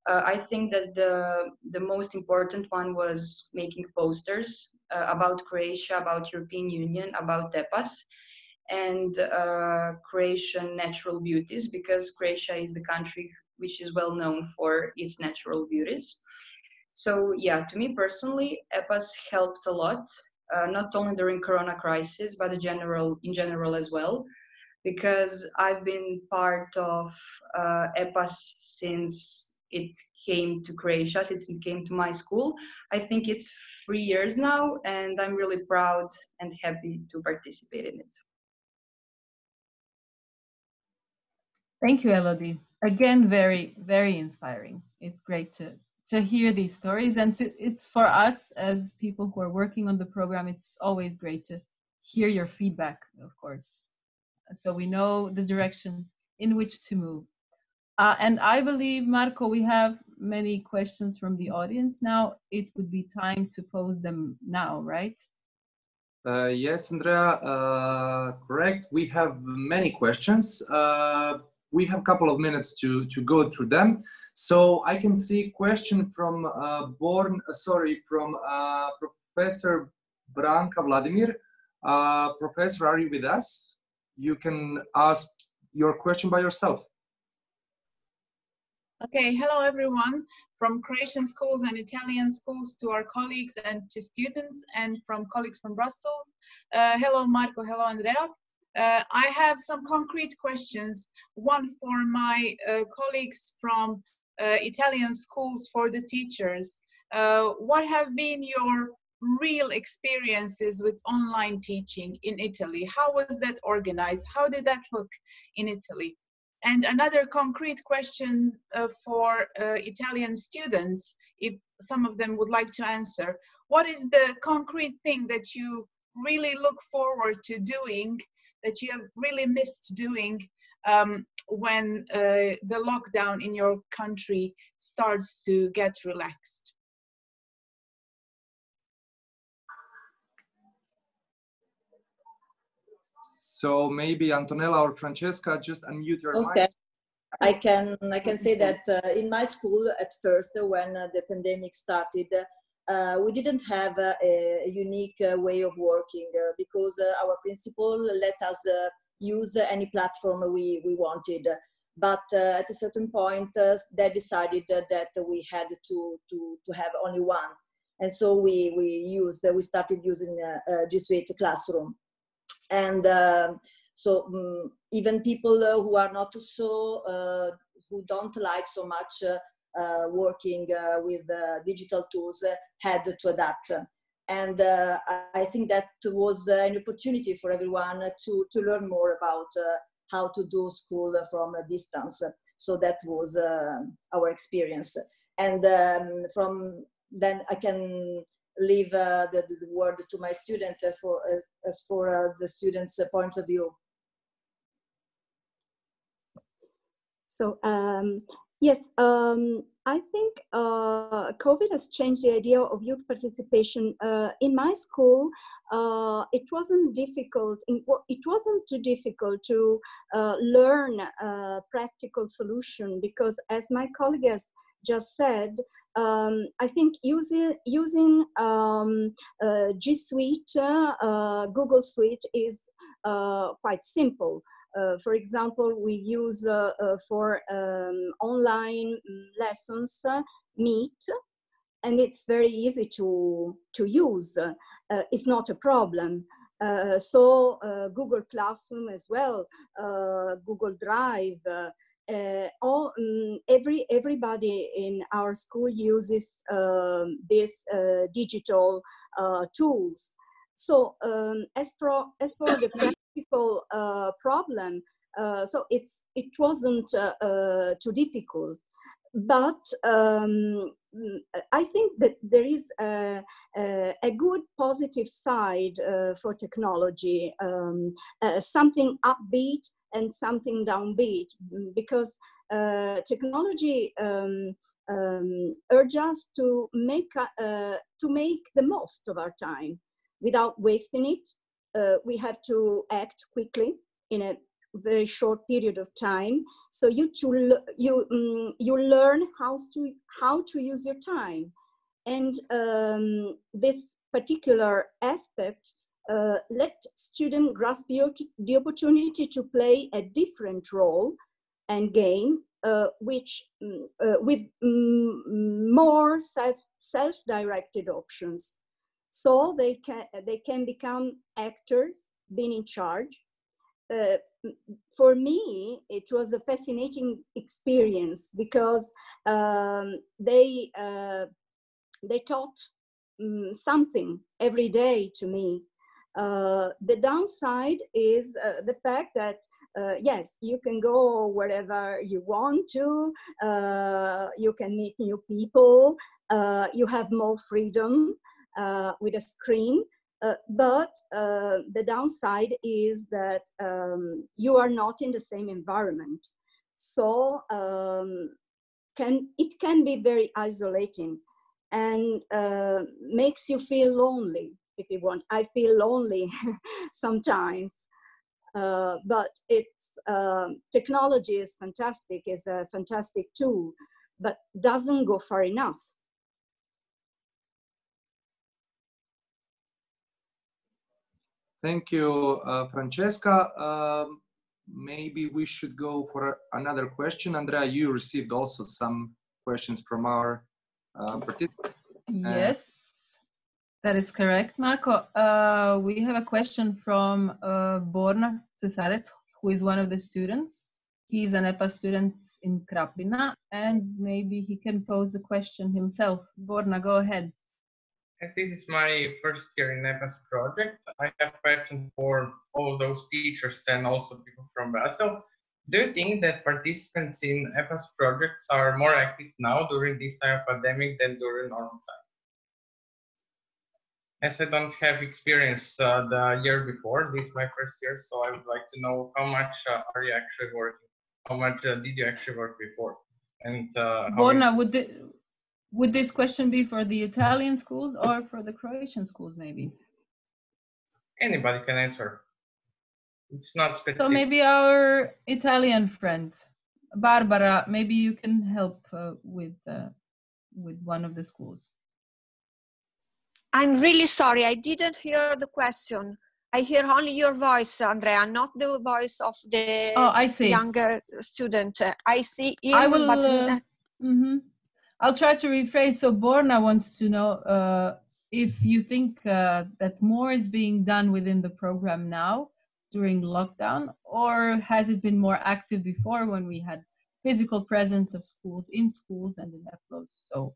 I think that the most important one was making posters about Croatia, about European Union, about Epas, and Croatian natural beauties, because Croatia is the country which is well known for its natural beauties. So yeah, to me personally, Epas helped a lot, not only during Corona crisis, but in general as well, because I've been part of Epas since it came to Croatia, since it came to my school. I think it's 3 years now, and I'm really proud and happy to participate in it. Thank you, Elodie. Again, very, very inspiring. It's great to hear these stories, and it's for us as people who are working on the program, it's always great to hear your feedback, of course, so we know the direction in which to move. And I believe, Marco, we have many questions from the audience now. It would be time to pose them now, right? Yes, Andrea, correct. We have many questions. We have a couple of minutes to go through them. So I can see a question from Professor Branka Vladimir. Professor, are you with us? You can ask your question by yourself. Okay, hello everyone, from Croatian schools and Italian schools to our colleagues and to students, and from colleagues from Brussels. Hello Marco, hello Andrea. I have some concrete questions, one for my colleagues from Italian schools, for the teachers. What have been your real experiences with online teaching in Italy? How was that organized? How did that look in Italy? And another concrete question for Italian students, if some of them would like to answer. What is the concrete thing that you really look forward to doing, that you have really missed doing when the lockdown in your country starts to get relaxed? So maybe Antonella or Francesca, just unmute your Okay. mics. I can say that in my school at first, when the pandemic started, we didn't have a unique way of working because our principal let us use any platform we wanted. But at a certain point, they decided that we had to have only one. And so we started using G Suite Classroom. And even people who are not so, who don't like so much working with digital tools had to adapt. And I think that was an opportunity for everyone to learn more about how to do school from a distance. So that was our experience. And from then I can leave the word to my student as for the student's point of view. So yes, I think COVID has changed the idea of youth participation. In my school, it wasn't too difficult to learn a practical solution, because as my colleague has just said, I think using G Suite, Google Suite is quite simple. For example, we use for online lessons Meet, and it's very easy to use. It's not a problem. So Google Classroom as well, Google Drive. Everybody in our school uses these digital tools. So as for the practical problem, so it wasn't too difficult. But I think that there is a good positive side for technology, something upbeat and something downbeat, because technology urges us to make the most of our time without wasting it. We have to act quickly in a very short period of time. So you learn how to use your time, and this particular aspect let students grasp the opportunity to play a different role and game, which with more self-directed options. So they can become actors, being in charge. For me, it was a fascinating experience, because they taught something every day to me. The downside is the fact that yes, you can go wherever you want to, you can meet new people, you have more freedom with a screen. But the downside is that you are not in the same environment. So it can be very isolating and makes you feel lonely, if you want. I feel lonely sometimes, but technology is fantastic, is a fantastic tool, but doesn't go far enough. Thank you, Francesca. Maybe we should go for another question. Andrea, you received also some questions from our participants. Yes, that is correct, Marco. We have a question from Borna Cesarec, who is one of the students. He is an Epas student in Krapina, and maybe he can pose the question himself. Borna, go ahead. As this is my first year in Epas project, I have a question for all those teachers and also people from Brussels. Do you think that participants in Epas projects are more active now during this time of pandemic than during normal time? As I don't have experience the year before, this is my first year, so I would like to know how much are you actually working? How much did you actually work before? And Borna, would this question be for the Italian schools or for the Croatian schools, maybe? Anybody can answer. It's not specific. So maybe our Italian friends. Barbara, maybe you can help with one of the schools. I'm really sorry, I didn't hear the question. I hear only your voice, Andrea, not the voice of the I see. younger student. I see him, I will, but I'll try to rephrase. So Borna wants to know if you think that more is being done within the program now during lockdown, or has it been more active before when we had physical presence of schools in schools and in EPLOs? So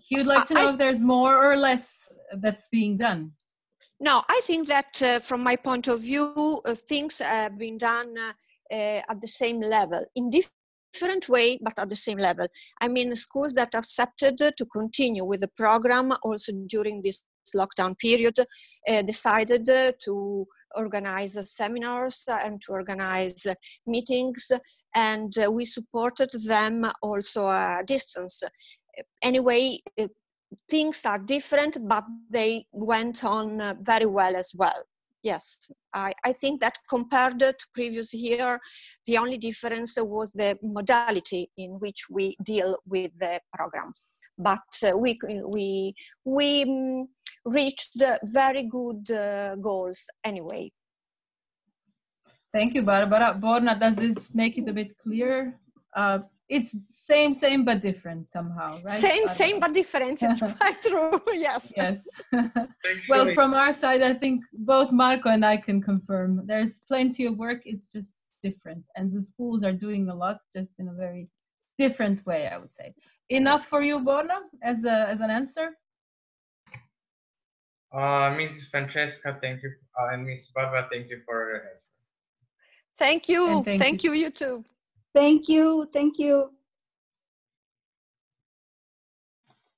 he would like to know if there's more or less that's being done. No, I think that from my point of view, things have been done at the same level, in different way, but at the same level. I mean, schools that accepted to continue with the program also during this lockdown period decided to organize seminars and to organize meetings, and we supported them also at distance. Anyway, things are different, but they went on very well as well. Yes, I think that compared to previous year, the only difference was the modality in which we deal with the program. But we reached very good goals anyway. Thank you, Barbara. Borna, does this make it a bit clearer? It's same but different somehow, right? Same but different. It's quite true. Yes. Yes. Well, from our side, I think both Marco and I can confirm there's plenty of work. It's just different, and the schools are doing a lot, just in a very different way, I would say. Enough for you, Borna, as an answer? Mrs. Francesca, thank you, and Miss Barbara, thank you for your answer. Thank you. Thank you, you too. Thank you. Thank you.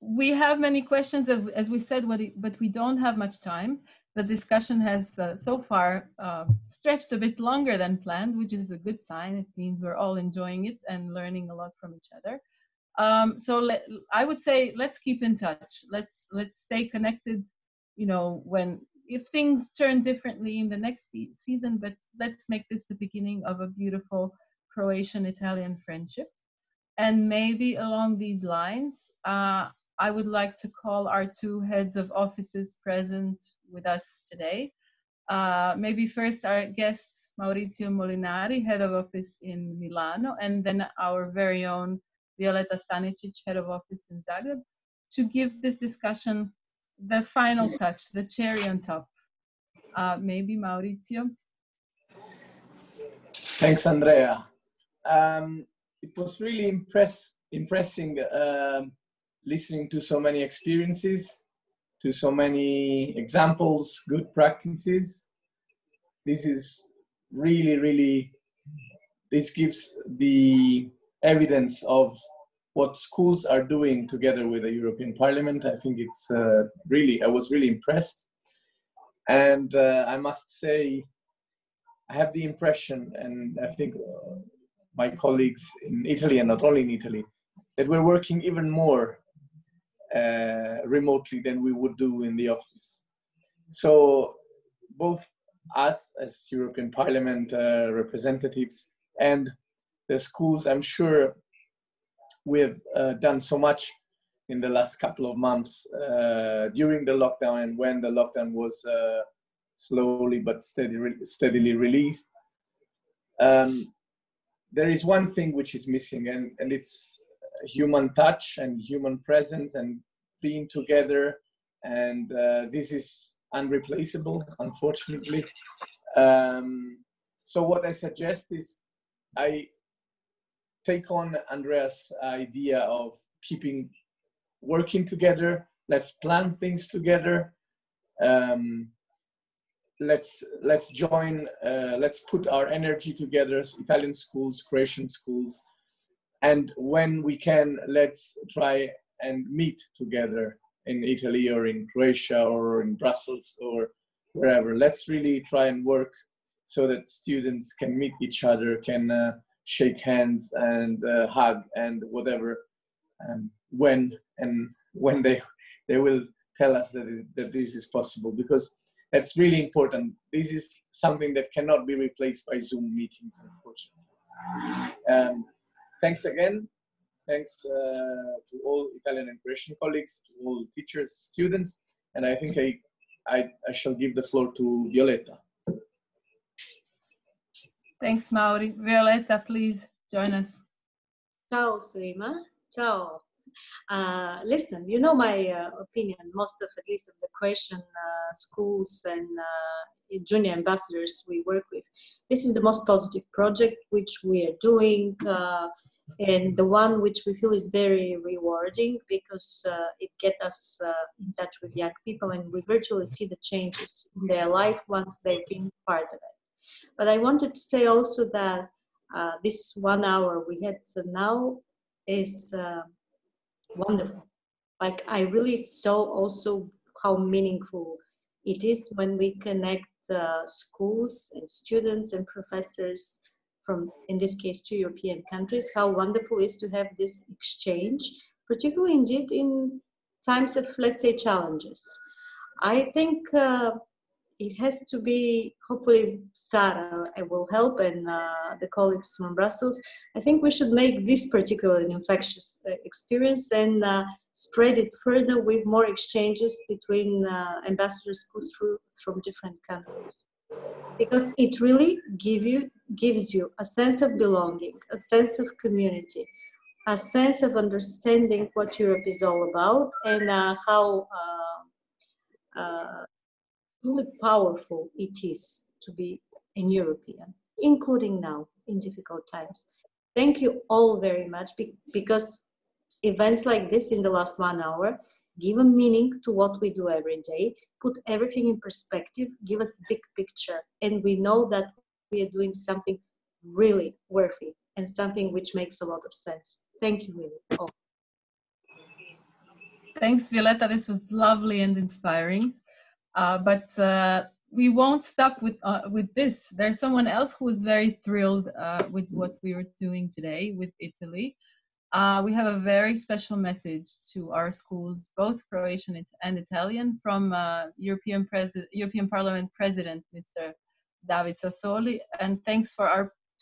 We have many questions, as we said, but we don't have much time. The discussion has so far stretched a bit longer than planned, which is a good sign. It means we're all enjoying it and learning a lot from each other. So I would say let's keep in touch. Let's stay connected. You know, if things turn differently in the next season, but let's make this the beginning of a beautiful Croatian-Italian friendship. And maybe along these lines, I would like to call our two heads of offices present with us today. Maybe first our guest, Maurizio Molinari, head of office in Milano, and then our very own Violeta Stanicic, head of office in Zagreb, to give this discussion the final touch, the cherry on top. Maybe Maurizio. Thanks, Andrea. It was really impressing listening to so many experiences, to so many examples, good practices. This is really, this gives the evidence of what schools are doing together with the European Parliament. I think it's I was really impressed. And I must say, I have the impression, and I think my colleagues in Italy, and not only in Italy, that we're working even more remotely than we would do in the office. So both us as European Parliament representatives and the schools, I'm sure we have done so much in the last couple of months during the lockdown and when the lockdown was slowly but steadily released. There is one thing which is missing, and it's human touch and human presence and being together, and this is unreplaceable, unfortunately. So what I suggest is I take on Andrea's idea of working together. Let's plan things together. Let's join, let's put our energy together, Italian schools, Croatian schools, and when we can, let's try and meet together in Italy or in Croatia or in Brussels or wherever. Let's really try and work so that students can meet each other, can shake hands and hug and whatever, when they will tell us that this is possible, because that's really important. This is something that cannot be replaced by Zoom meetings, unfortunately. Thanks again. Thanks to all Italian and Croatian colleagues, to all teachers, students, and I think I shall give the floor to Violeta. Thanks, Mauri. Violeta, please join us. Ciao svima. Ciao. Listen, you know my opinion. Most of, at least of the Croatian schools and junior ambassadors we work with, this is the most positive project which we are doing, and the one which we feel is very rewarding because it gets us in touch with young people, and we virtually see the changes in their life once they've been part of it. But I wanted to say also that this 1 hour we had now is wonderful. Like, I really saw also how meaningful it is when we connect schools and students and professors from, in this case, 2 European countries, how wonderful it is to have this exchange, particularly indeed in times of, let's say, challenges. I think it has to be, hopefully Sarah will help, and the colleagues from Brussels. I think we should make this particularly an infectious experience and spread it further with more exchanges between ambassador schools from different countries. Because it really gives you a sense of belonging, a sense of community, a sense of understanding what Europe is all about, and how really powerful it is to be a European, including now in difficult times. Thank you all very much, because events like this in the last 1 hour give a meaning to what we do every day, put everything in perspective, give us a big picture, and we know that we are doing something really worthy and something which makes a lot of sense. Thank you really all. Thanks, Violetta. This was lovely and inspiring. But we won't stop with this. There's someone else who is very thrilled with what we were doing today with Italy. We have a very special message to our schools, both Croatian and Italian, from European Parliament President, Mr. David Sassoli, and thanks to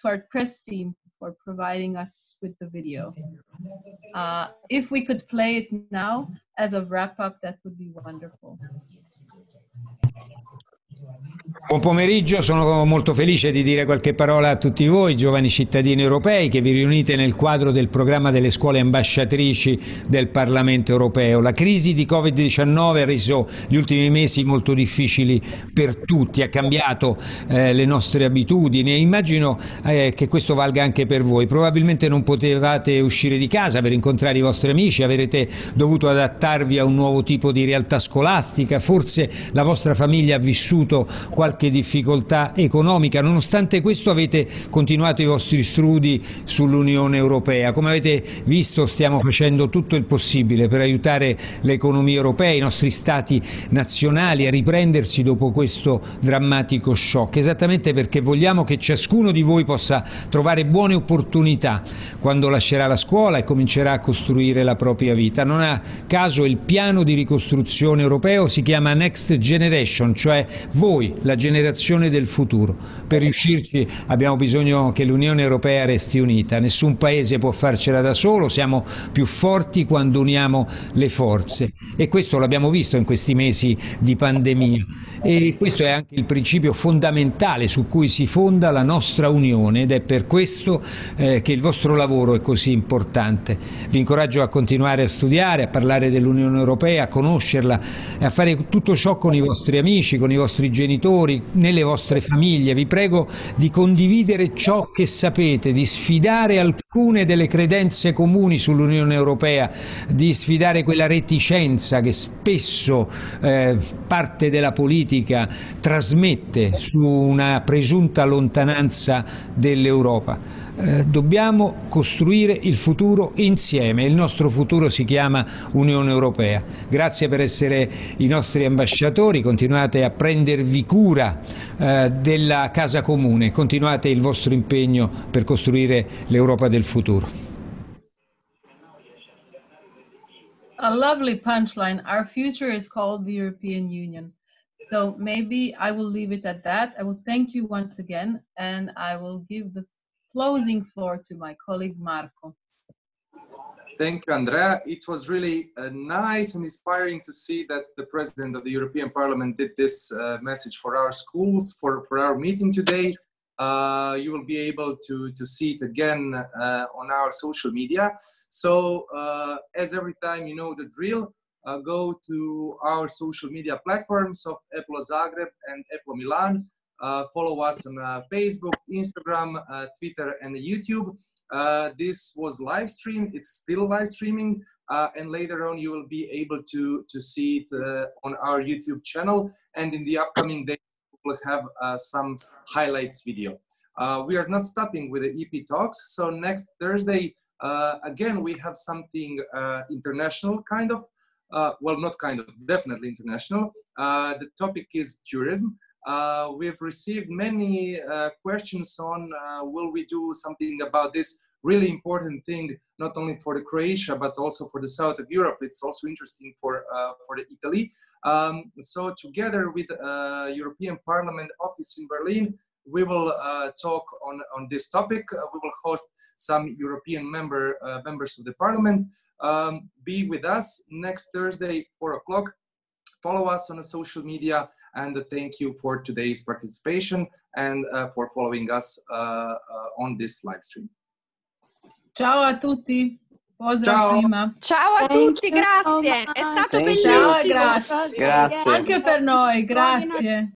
our press team for providing us with the video. If we could play it now as a wrap-up, that would be wonderful. Buon pomeriggio, sono molto felice di dire qualche parola a tutti voi, giovani cittadini europei, che vi riunite nel quadro del programma delle scuole ambasciatrici del Parlamento europeo. La crisi di Covid-19 ha reso gli ultimi mesi molto difficili per tutti, ha cambiato le nostre abitudini e immagino che questo valga anche per voi. Probabilmente non potevate uscire di casa per incontrare i vostri amici, avrete dovuto adattarvi a un nuovo tipo di realtà scolastica, forse la vostra famiglia ha vissuto qualche difficoltà economica. Nonostante questo avete continuato i vostri studi sull'Unione Europea. Come avete visto, stiamo facendo tutto il possibile per aiutare l'economia europea, i nostri stati nazionali a riprendersi dopo questo drammatico shock, esattamente perché vogliamo che ciascuno di voi possa trovare buone opportunità quando lascerà la scuola e comincerà a costruire la propria vita. Non a caso il piano di ricostruzione europeo si chiama Next Generation, cioè voi, la generazione del futuro. Per riuscirci abbiamo bisogno che l'Unione Europea resti unita. Nessun paese può farcela da solo, siamo più forti quando uniamo le forze. E questo l'abbiamo visto in questi mesi di pandemia. E questo è anche il principio fondamentale su cui si fonda la nostra Unione, ed è per questo che il vostro lavoro è così importante. Vi incoraggio a continuare a studiare, a parlare dell'Unione Europea, a conoscerla e a fare tutto ciò con i vostri amici, con i vostri genitori, nelle vostre famiglie. Vi prego di condividere ciò che sapete, di sfidare alcune delle credenze comuni sull'Unione Europea, di sfidare quella reticenza che spesso parte della politica trasmette su una presunta lontananza dell'Europa. Dobbiamo costruire il futuro insieme, il nostro futuro si chiama Unione Europea. Grazie per essere i nostri ambasciatori, continuate a prendervi cura della casa comune, continuate il vostro impegno per costruire l'Europa del futuro. A lovely punchline. Our future is called the European Union. So maybe I will leave it at that. I will thank you once again, and I will give the closing floor to my colleague Marco. Thank you, Andrea. It was really nice and inspiring to see that the President of the European Parliament did this message for our schools, for our meeting today. you will be able to see it again on our social media. So as every time, you know the drill, go to our social media platforms of EPLO Zagreb and EPLO Milan. Follow us on Facebook, Instagram, Twitter, and YouTube. This was live streamed. It's still live streaming. And later on, you will be able to see it on our YouTube channel. And in the upcoming days, we'll have some highlights video. We are not stopping with the EP talks. So next Thursday, again, we have something international kind of. Well, not kind of, definitely international. The topic is tourism. We've received many questions on will we do something about this really important thing, not only for the Croatia, but also for the south of Europe. It's also interesting for the Italy. So together with European Parliament office in Berlin, we will talk on this topic. We will host some European members of the Parliament. Be with us next Thursday, 4 o'clock. Follow us on the social media, and thank you for today's participation and for following us on this live stream. Ciao a tutti. Pozdrav svima. Ciao a tutti, grazie. È stato bellissimo. Ciao, grazie. Grazie. Anche per noi, grazie.